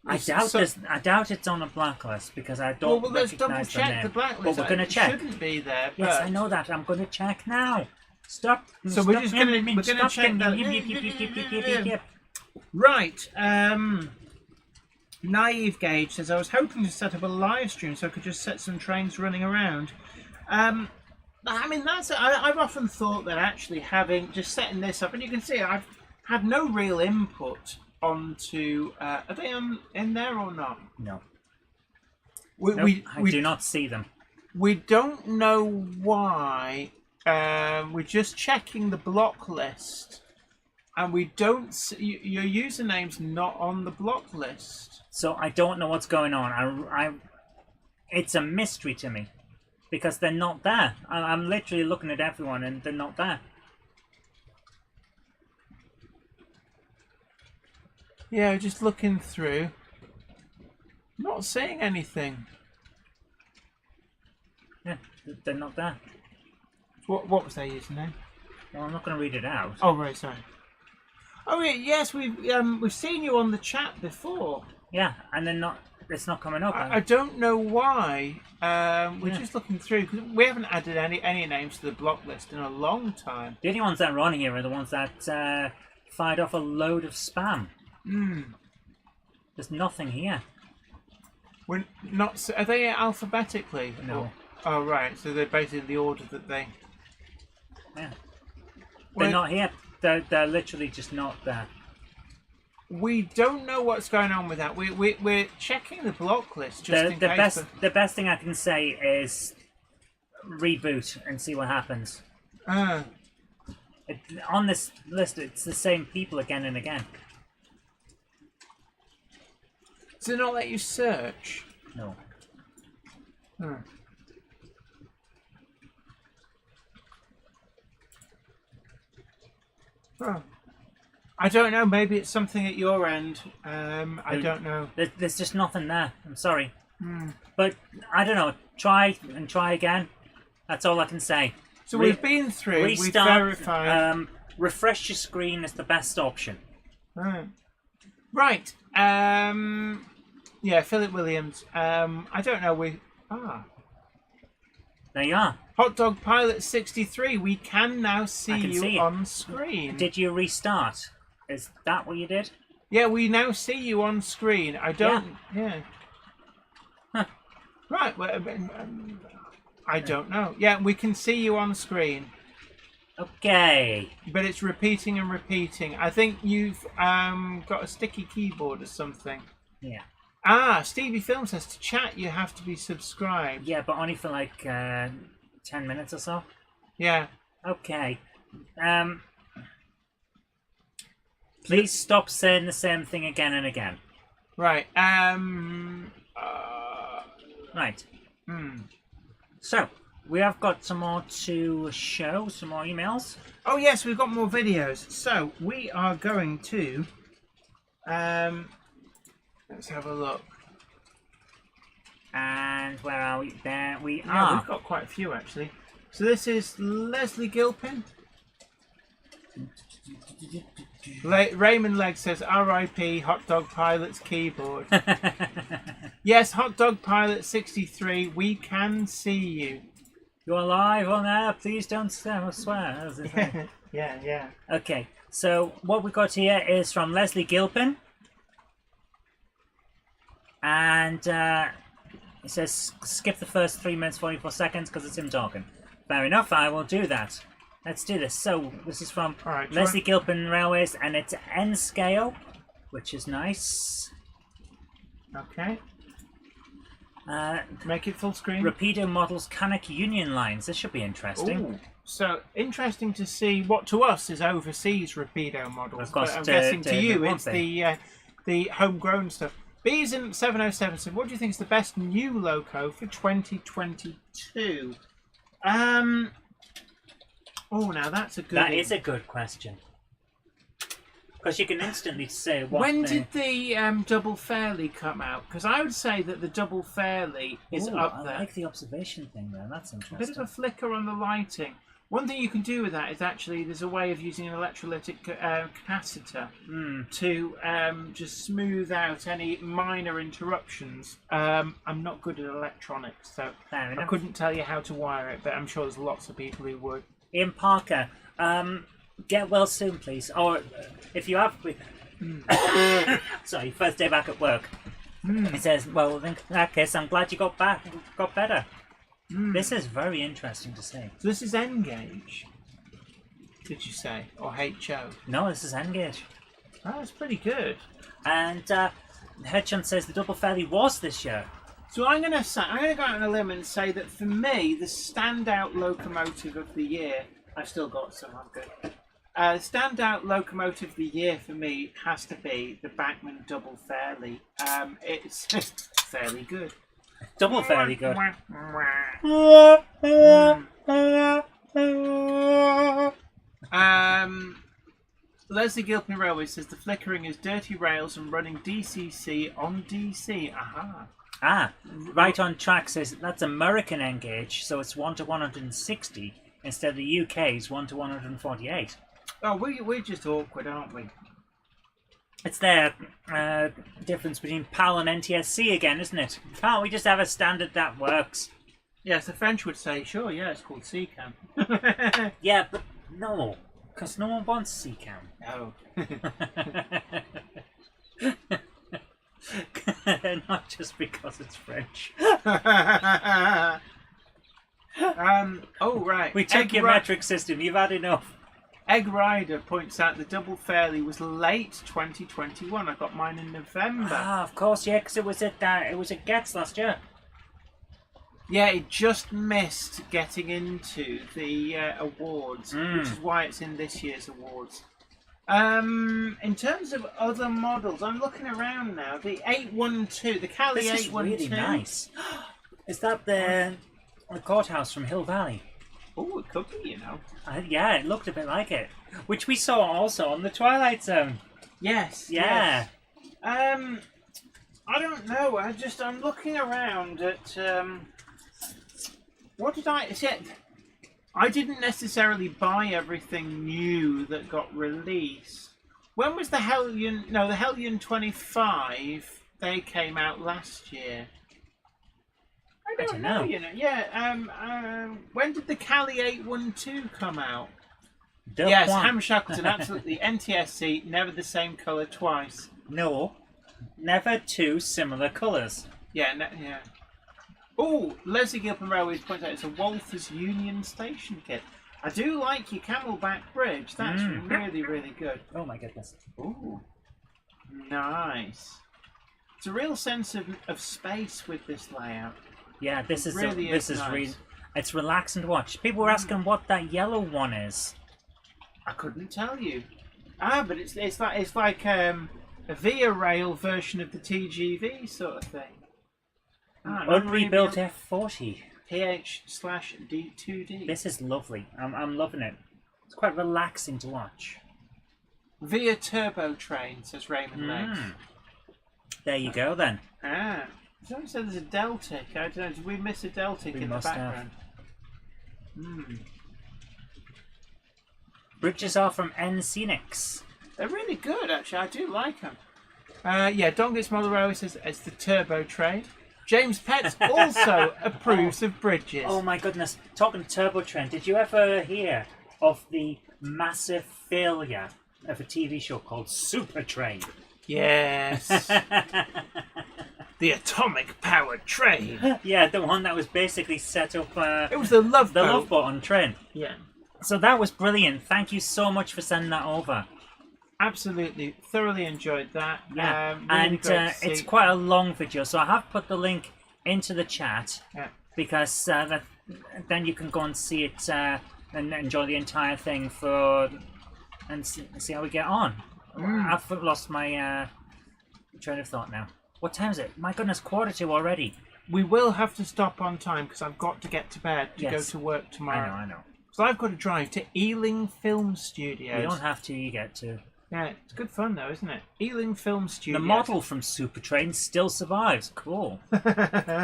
I doubt it's on a blacklist because I don't. Well, let's double recognise the check name. the blacklist. But we're going to It check. shouldn't be there. Yes, but... I know that. I'm going to check now. Stop. So stop we're just going him, to stop check him. that. Yip. Right. Naive Gauge says, I was hoping to set up a live stream so I could just set some trains running around. I mean, I've often thought that actually setting this up, and you can see I've had no real input onto. Are they in there or not? No. We do not see them. We don't know why. We're just checking the block list, and we don't see, your username's not on the block list. So I don't know what's going on. It's a mystery to me because they're not there. I'm literally looking at everyone and they're not there. Yeah, just looking through. Not seeing anything. Yeah, they're not there. What was their username? Well, I'm not going to read it out. Oh, right, sorry. Oh, yeah, yes, we've seen you on the chat before. Yeah, and they're not. it's not coming up. I don't know why. We're just looking through because we haven't added any names to the block list in a long time. The only ones that are on here are the ones that fired off a load of spam. There's nothing here. We're not. Are they alphabetically? No. Oh right, so they're basically in the order that they. Yeah. They're not here. They're literally just not there. We don't know what's going on with that. We're checking the block list just in case. The best thing I can say is reboot and see what happens. On this list, it's the same people again and again. Does it not let you search? No. Oh. I don't know. Maybe it's something at your end. I don't know. There's just nothing there. I'm sorry. But I don't know. Try again. That's all I can say. So we've been through. Restart. We've verified. Refresh your screen is the best option. Right. Yeah, Philip Williams. I don't know. There you are. Hot Dog Pilot 63. We can now see you on screen. Did you restart? Is that what you did? Yeah, we now see you on screen. I don't. Yeah. Huh. Right. Well, I don't know. Yeah, we can see you on screen. Okay. But it's repeating and repeating. I think you've got a sticky keyboard or something. Yeah. Stevie Film says to chat you have to be subscribed. Yeah, but only for like 10 minutes or so. Yeah. Okay. Please stop saying the same thing again and again. Right. Right. So, we have got some more to show, some more emails. Oh yes, we've got more videos. So, we are going to... let's have a look. And where are we? There we Yeah, are. we've got quite a few actually. So this is Leslie Gilpin. Raymond Legg says R.I.P. Hot Dog Pilot's keyboard. Yes, Hot Dog Pilot 63. We can see you. You're live on air. Please don't swear. As they say. Yeah. Okay, so what we got here is from Leslie Gilpin. And it says skip the first 3 minutes 44 seconds because it's him talking. Fair enough, I will do that. Let's do this. So this is from Leslie Gilpin Railways, and it's N scale, which is nice. Okay. Make it full screen. Rapido models Canuck Union lines. This should be interesting. Ooh. So interesting to see what to us is overseas Rapido models. Of course, but I'm guessing to you it's the the homegrown stuff. Bees in 707 said, what do you think is the best new loco for 2022? Oh, now that's a good. That is a good question. Because you can instantly say what. When did the double fairly come out? Because I would say that the double fairly is up there. I like the observation thing there. That's interesting. A bit of a flicker on the lighting. One thing you can do with that is actually there's a way of using an electrolytic capacitor to just smooth out any minor interruptions. I'm not good at electronics, so I couldn't tell you how to wire it, but I'm sure there's lots of people who would. Ian Parker, get well soon, please. Or if you have... Sorry, first day back at work. He says, well, in that case, I'm glad you got better. This is very interesting to see. So this is N-gauge, did you say? Or HO? No, this is N-gauge. Oh, that's pretty good. And Hedgehog says the double fairly was this year. So I'm going to go out on a limb and say that for me, the standout locomotive of the year, I've still got some, I'm good. Standout locomotive of the year for me has to be the Bachmann Double Fairly. It's fairly good. Double fairly good. Leslie Gilpin Railway says the flickering is dirty rails and running DCC on DC. Aha. Right on track says that's American N-gauge, so it's 1 to 160 instead of the UK's 1 to 148. Oh, we're just awkward, aren't we? It's the difference between PAL and NTSC again, isn't it? Can't we just have a standard that works? Yes, the French would say, sure, yeah, it's called CCAM. Yeah, but no, because no one wants CCAM. Oh. Not just because it's French. Oh, right. We took your metric system, you've had enough. Egg Rider points out the double fairly was late 2021. I got mine in November. Ah, of course, yeah, because it was at Getz last year. Yeah, it just missed getting into the awards, which is why it's in this year's awards. In terms of other models, I'm looking around now. The 812, the Cali This is 812. really nice. Is that the courthouse from Hill Valley? Oh, it could be, you know. Yeah, it looked a bit like it. Which we saw also on the Twilight Zone. Yes. Yeah. Yes. I don't know. I'm looking around at. What did I say? I didn't necessarily buy everything new that got released. When was the Hellion? No, the Hellion 25. They came out last year. I don't know. You know. Yeah. When did the Cali 812 come out? Yes, Ham Shackleton, absolutely. NTSC, never the same colour twice. No, never two similar colours. Yeah. Yeah. Oh, Leslie Gilpin Railways points out it's a Walters Union Station kit. I do like your Camelback Bridge. That's really, really good. Oh my goodness. Ooh, nice. It's a real sense of space with this layout. Yeah, this is really nice. It's relaxing to watch. People were asking what that yellow one is. I couldn't tell you. But it's like a Via Rail version of the TGV sort of thing. Unrebuilt F40. PH/D2D. This is lovely. I'm loving it. It's quite relaxing to watch. Via Turbo Train, says Raymond Legs. There you go then. Someone said there's a Deltic. I don't know. Did we miss a Deltic in the background? Bridges are from NCenix. They're really good, actually. I do like them. Yeah, Dongit's Model Railway says it's the Turbo Train. James Petts also approves of bridges. Oh my goodness. Talking Turbo Train, did you ever hear of the massive failure of a TV show called Super Train? Yes. The atomic powered train. Yeah, the one that was basically set up. It was the Love Boat on train. Yeah. So that was brilliant. Thank you so much for sending that over. Absolutely, thoroughly enjoyed that. Yeah, really and it's quite a long video, so I have put the link into the chat because then you can go and see it and enjoy the entire thing and see how we get on. I've lost my train of thought now. What time is it? My goodness, 1:45 already. We will have to stop on time because I've got to get to bed to go to work tomorrow. I know. So I've got to drive to Ealing Film Studios. You don't have to, you get to. Yeah, it's good fun though, isn't it? Ealing Film Studios. The model from Super Train still survives. Cool.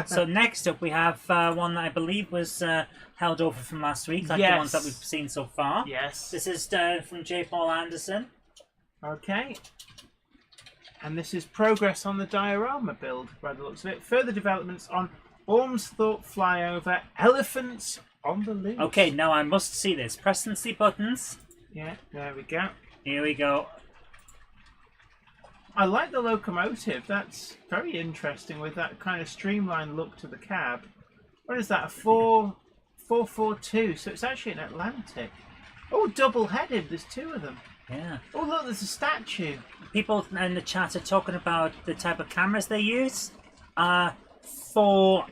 So next up we have one that I believe was held over from last week, like the ones that we've seen so far. Yes. This is from J. Paul Anderson. Okay. And this is progress on the diorama build, by the looks of it. Further developments on Ormsthorpe flyover, elephants on the loose. Okay, now I must see this. Press and see buttons. Yeah, there we go. Here we go. I like the locomotive. That's very interesting with that kind of streamlined look to the cab. What is that? A 442. So it's actually an Atlantic. Oh, double-headed. There's two of them. Yeah. Oh, look, there's a statue. People in the chat are talking about the type of cameras they use for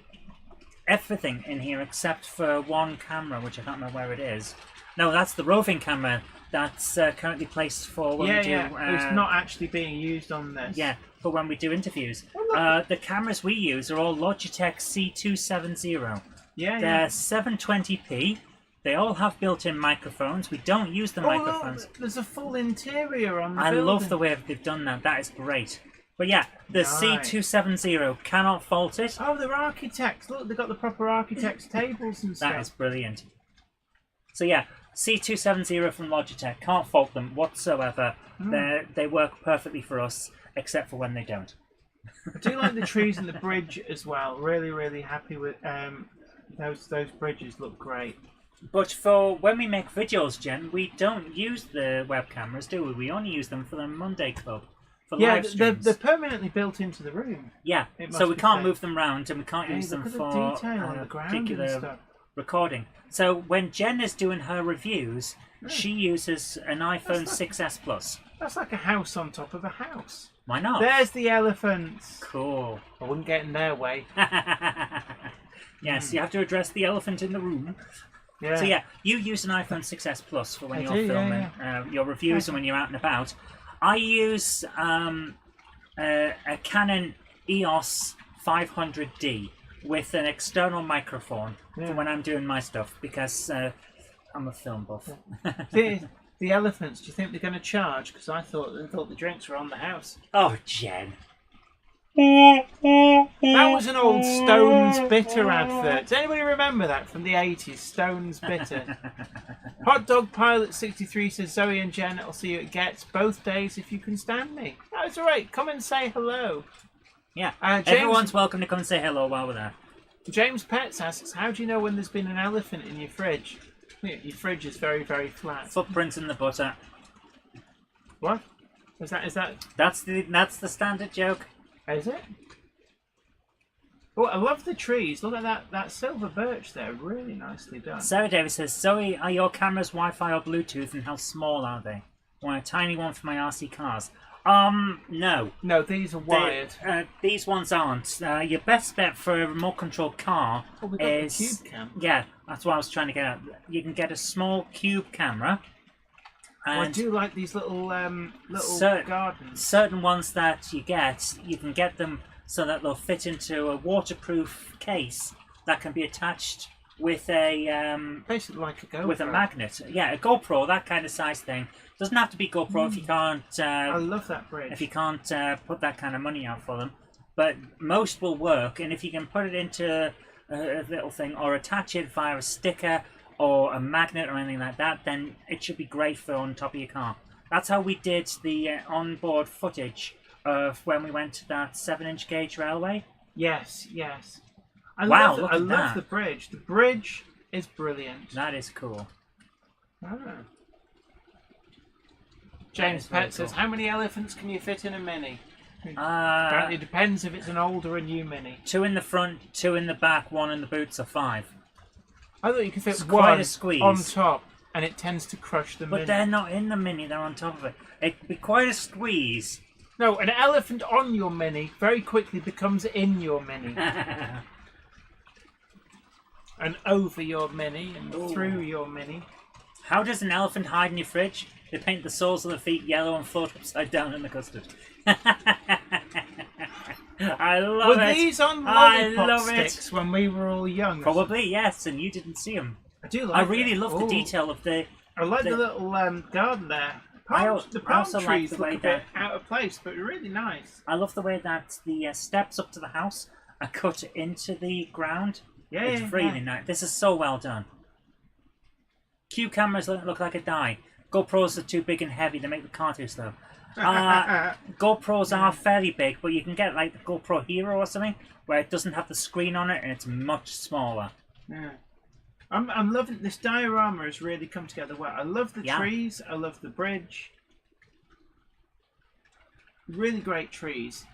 everything in here except for one camera, which I can't remember where it is. No, that's the roving camera that's currently placed for when we do... it's not actually being used on this. Yeah, for when we do interviews. The cameras we use are all Logitech C270. They're 720p. They all have built-in microphones. We don't use the microphones. Look, there's a full interior on the I building. love the way they've done that. That is great. But yeah, the C270, cannot fault it. Oh, they're architects. Look, they've got the proper architects' tables and stuff. That is brilliant. So yeah, C270 from Logitech. Can't fault them whatsoever. They work perfectly for us, except for when they don't. I do like the trees and the bridge as well. Really, really happy with those bridges. Look great. But for when we make videos, Jen, we don't use the web cameras, do we? We only use them for the Monday Club. For live streams. They're permanently built into the room. Yeah, so we can't move them around and we can't use them look at for the detail on the ground and particular stuff. recording. So when Jen is doing her reviews, she uses an iPhone 6S Plus. That's like a house on top of a house. Why not? There's the elephants. Cool. I wouldn't get in their way. Yes, you have to address the elephant in the room. Yeah. So yeah, you use an iPhone 6S Plus for when you're filming your reviews and when you're out and about. I use a Canon EOS 500D with an external microphone for when I'm doing my stuff because I'm a film buff. The elephants, do you think they're going to charge? Because I thought the drinks were on the house. Oh, Jen. That was an old Stones Bitter advert. Does anybody remember that from the 80s? Stones Bitter. Hot Dog Pilot 63 says, Zoe and Jen, I'll see you at Getz both days if you can stand me. That's alright. Come and say hello. Yeah. James, Everyone's welcome to come and say hello while we're there. James Petts asks, how do you know when there's been an elephant in your fridge? Your fridge is very, very flat. Footprints in the butter. What? Is that? That's the standard joke. Is it? Oh, I love the trees. Look at that silver birch there. Really nicely done. Sarah Davis says, Zoe, are your cameras Wi-Fi or Bluetooth and how small are they? I want a tiny one for my RC cars. No. No, these are wired. These ones aren't. Your best bet for a remote controlled car is... the cube cam. Yeah, that's what I was trying to get at. You can get a small cube camera. And I do like these little gardens. Certain ones that you can get them so that they'll fit into a waterproof case that can be attached with a basically like a GoPro. With a magnet. Yeah, a GoPro, that kind of size thing. Doesn't have to be GoPro if you can't. I love that bridge. If you can't put that kind of money out for them, but most will work, and if you can put it into a little thing or attach it via a sticker or a magnet or anything like that, then it should be great for on top of your car. That's how we did the onboard footage of when we went to that 7-inch gauge railway. Yes. I love the bridge. The bridge is brilliant. That is cool. Ah. James Pett says, how many elephants can you fit in a Mini? Apparently it depends if it's an old or a new Mini. 2 in the front, 2 in the back, 1 in the boots, or 5. I thought you could fit It's one quite a squeeze. on top, and it tends to crush the Mini. But they're not in the Mini, they're on top of it. It'd be quite a squeeze. No, an elephant on your Mini very quickly becomes in your Mini. And over your Mini, and through your Mini. How does an elephant hide in your fridge? They paint the soles of the feet yellow and float upside down in the custard. I love it. Were these on I lollipop love sticks when we were all young? Probably, yes, and you didn't see them. I do like I really love the detail of the... I like the little garden there. The palm trees look a bit out of place, but really nice. I love the way that the steps up to the house are cut into the ground. Yeah, it's really nice. This is so well done. Cube cameras look like a die. GoPros are too big and heavy. They make the car too slow. GoPros are fairly big, but you can get like the GoPro Hero or something where it doesn't have the screen on it and it's much smaller. Yeah. I'm loving this diorama has really come together well. I love the trees. I love the bridge. Really great trees.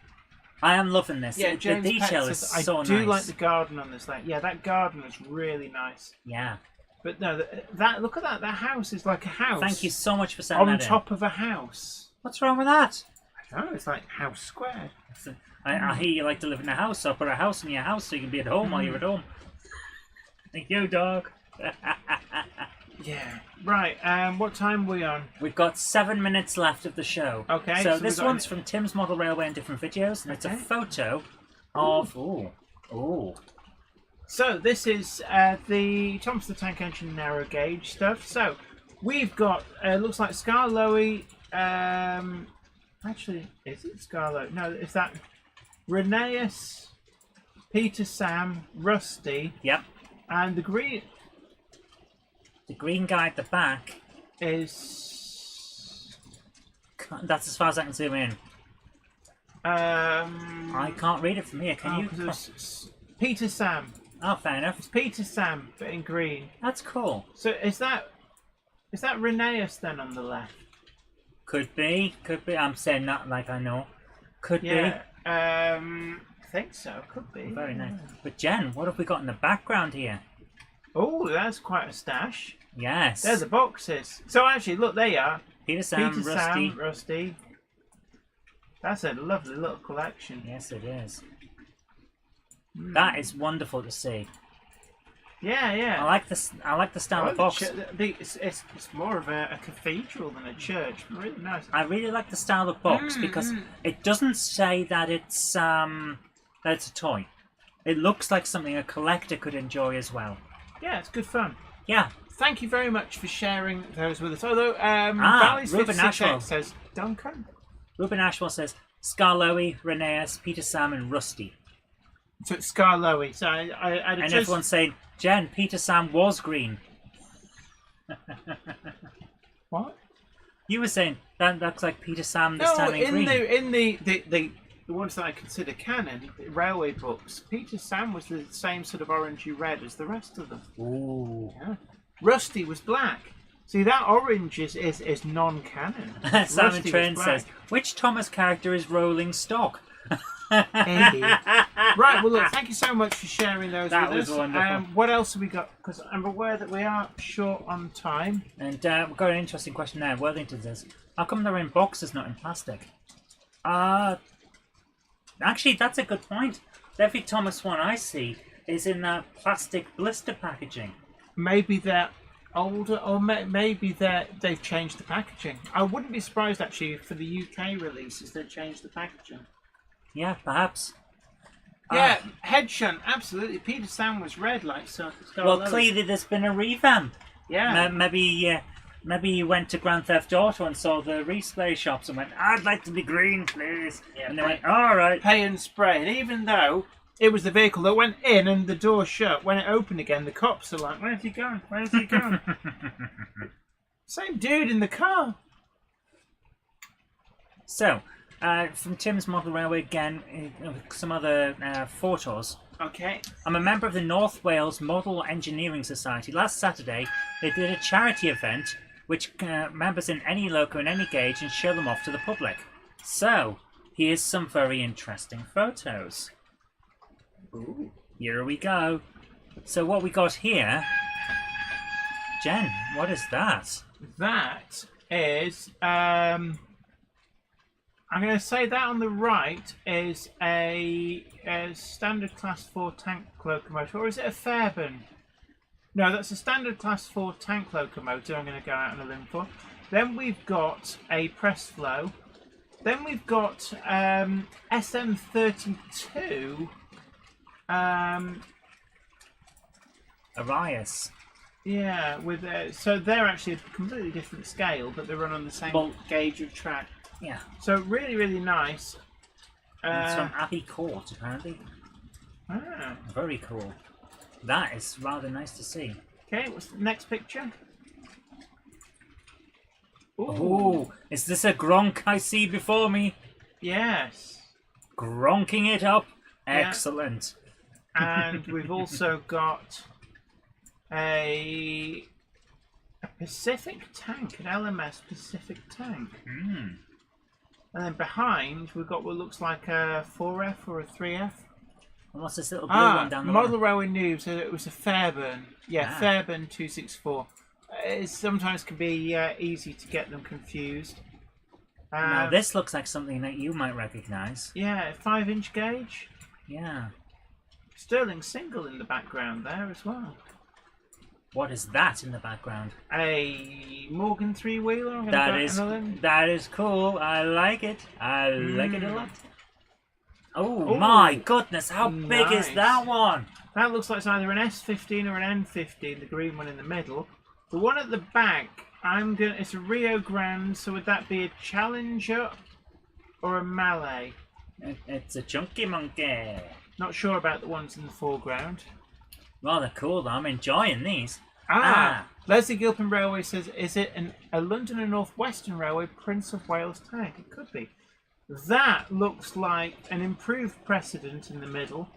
I am loving this. Yeah, the detail is so nice. I do like the garden on this. Yeah, that garden is really nice. Yeah. But no, that look at that. That house is like a house. Thank you so much for saying that. On top of a house. What's wrong with that? I don't know. It's like house squared. I hear you like to live in a house, so put a house in your house so you can be at home while you're at home. Thank you, dog. Yeah. Right. What time are we on? We've got 7 minutes left of the show. Okay. So this one's from Tim's Model Railway and Different Videos, and it's a photo of... Ooh. So this is the Thomas the Tank Engine narrow gauge stuff. So we've got looks like Scarloey. Actually, is it Scarlo? No, is that Rheneas, Peter Sam, Rusty? Yep. And the green. The green guy at the back is. That's as far as I can zoom in. I can't read it from here. Can you? 'Cause it's Peter Sam. Oh, fair enough. It's Peter Sam, but in green. That's cool. So is that Rheneas then on the left? Could be. I'm saying that like I know. Could Yeah. I think so. Could be. be. Very nice. But Jen, what have we got in the background here? Oh, that's quite a stash. Yes. There's the boxes. So actually, look, there you are. Peter Sam, Peter Rusty. Sam, Rusty. That's a lovely little collection. Yes, it is. That is wonderful to see. Yeah, yeah. I like the style of box. It's more of a cathedral than a church. Really nice. I really like the style of box because it doesn't say that it's a toy. It looks like something a collector could enjoy as well. Yeah, it's good fun. Yeah. Thank you very much for sharing those with us. Although Valley's Ruben 56X Ashwell says Duncan. Ruben Ashwell says Scarloey, Rheneas, Peter Sam, and Rusty. So it's Scarloey. So I And everyone's saying, Jen, Peter Sam was green. What? You were saying that looks like Peter Sam this time in green. in the ones that I consider canon, the railway books, Peter Sam was the same sort of orangey red as the rest of them. Ooh. Yeah. Rusty was black. See, that orange is non-canon. Simon Rusty Trent was says, black. which Thomas character is rolling stock? Hey. Right, well, look, thank you so much for sharing those That with was us. wonderful. What else have we got? Because I'm aware that we are short on time. And we've got an interesting question now. Worthington says, how come they're in boxes, not in plastic? Actually, that's a good point. Every Thomas one I see is in that plastic blister packaging. Maybe they're older, or maybe they've changed the packaging. I wouldn't be surprised, actually, for the UK releases, they've changed the packaging. Yeah, perhaps. Yeah, Head Shunt, absolutely. Peter Sam was red, like so. Well, clearly there's been a revamp. Yeah. Maybe you went to Grand Theft Auto and saw the resplay shops and went, I'd like to be green, please. Yeah, and they went, all right. Pay and spray. And even though it was the vehicle that went in and the door shut, when it opened again, the cops are like, where's he going? Where's he going? Same dude in the car. So, from Tim's Model Railway again, some other photos. Okay. I'm a member of the North Wales Model Engineering Society. Last Saturday, they did a charity event which members in any loco and any gauge and show them off to the public. So, here's some very interesting photos. Ooh. Here we go. So what we got here... Jen, what is that? That is... I'm going to say that on the right is a standard class 4 tank locomotive, or is it a Fairbairn? No, that's a standard class 4 tank locomotive I'm going to go out on a limb for. Then we've got a press flow. Then we've got SM32. Arias. Yeah, with so they're actually a completely different scale, but they run on the same gauge of track. Yeah. So really, really nice. It's from Abbey Court, apparently. Ah. Very cool. That is rather nice to see. Okay, what's the next picture? Ooh, is this a Gronk I see before me? Yes. Gronking it up. Yeah. Excellent. And we've also got a Pacific tank, an LMS Pacific tank. Mm. And then behind, we've got what looks like a 4F or a 3F. And what's this little blue one down the Model line? Railway News, so it was a Fairbairn. Yeah, Ah. Fairbairn 264. It sometimes can be easy to get them confused. Now this looks like something that you might recognise. Yeah, 5-inch gauge. Yeah. Sterling single in the background there as well. What is that in the background? A Morgan 3-wheeler. That is cool. I like it. I like it a lot. Oh Ooh, my goodness, how big is nice. that one? That looks like it's either an S15 or an N15, the green one in the middle. The one at the back, it's a Rio Grande, so would that be a Challenger or a Malay? It's a chunky monkey. Not sure about the ones in the foreground. Rather cool though, I'm enjoying these. Leslie Gilpin Railway says, is it a London and North Western Railway Prince of Wales tag? It could be. That looks like an improved precedent in the middle.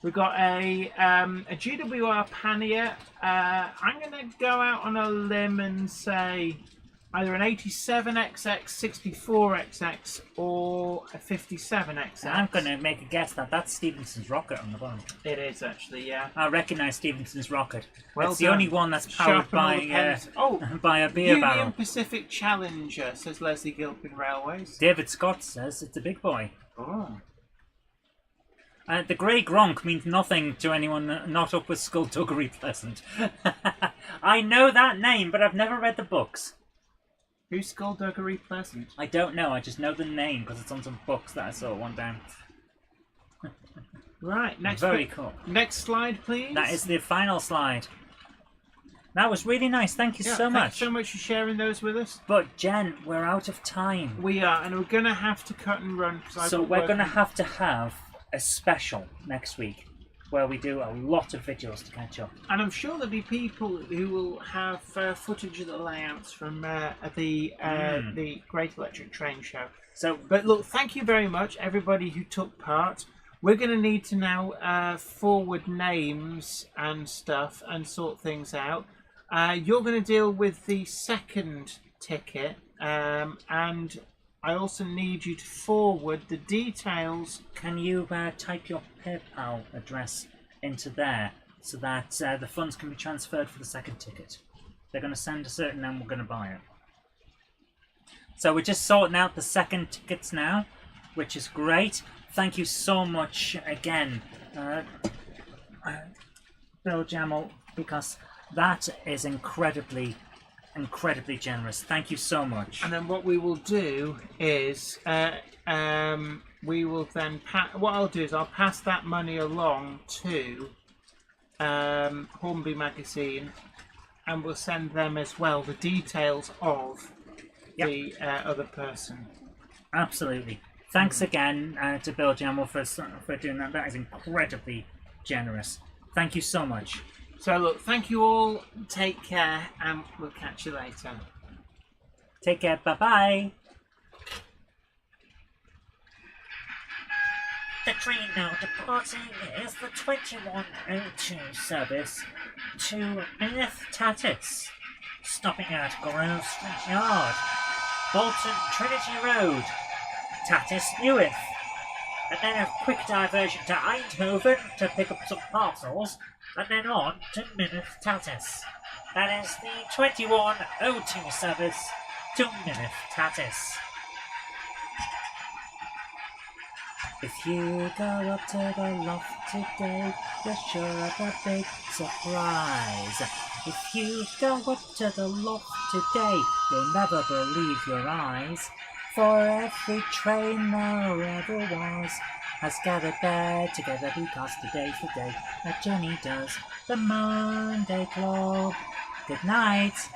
We've got a GWR Pannier. I'm going to go out on a limb and say either an 87XX, 64XX, or a 57XX. I'm going to make a guess that that's Stevenson's rocket on the bottom. It is actually, yeah. I recognise Stevenson's rocket. Well it's the done. only one that's powered by by a beer Union barrel. Pacific Challenger, says Leslie Gilpin Railways. David Scott says it's a big boy. Oh. The Grey Gronk means nothing to anyone not up with Skullduggery Pleasant. I know that name, but I've never read the books. Who's Skullduggery Pleasant? I don't know, I just know the name because it's on some books that I saw one time. Right, Very cool. Next slide, please. That is the final slide. That was really nice, thank you so much. Thanks so much for sharing those with us. But Jen, we're out of time. We are, and we're going to have to cut and run. So we're going to have a special next week where we do a lot of videos to catch up. And I'm sure there'll be people who will have footage of the layouts from the Great Electric Train Show. But look, thank you very much, everybody who took part. We're going to need to now forward names and stuff and sort things out. You're going to deal with the second ticket, and I also need you to forward the details. Can you type your PayPal address into there so that the funds can be transferred for the second ticket? They're going to send a certain and we're going to buy it. So we're just sorting out the second tickets now, which is great. Thank you so much again, Bill Jammel, because that is incredibly generous. Thank you so much. And then what we will do is we will then what I'll do is I'll pass that money along to Hornby Magazine, and we'll send them as well the details of the other person. Absolutely. Thanks again to Bill Jammel for doing that. That is incredibly generous. Thank you so much. So look, thank you all. Take care, and we'll catch you later. Take care. Bye-bye. The train now departing is the 2102 service to Myth Tatis, stopping at Grove Street Yard, Bolton Trinity Road, Tatis Newydd, and then a quick diversion to Eindhoven to pick up some parcels, and then on to Myth Tatis. That is the 2102 service to Myth Tatis. If you go up to the loft today, you're sure of a big surprise. If you go up to the loft today, you'll never believe your eyes. For every train there ever was has gathered there together because today's the day that Jenny does the Monday Club. Good night.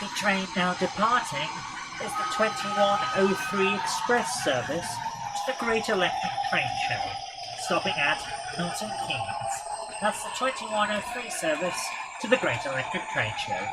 The train now departing is the 2103 express service to the Great Electric Train Show, stopping at Milton Keynes. That's the 2103 service to the Great Electric Train Show,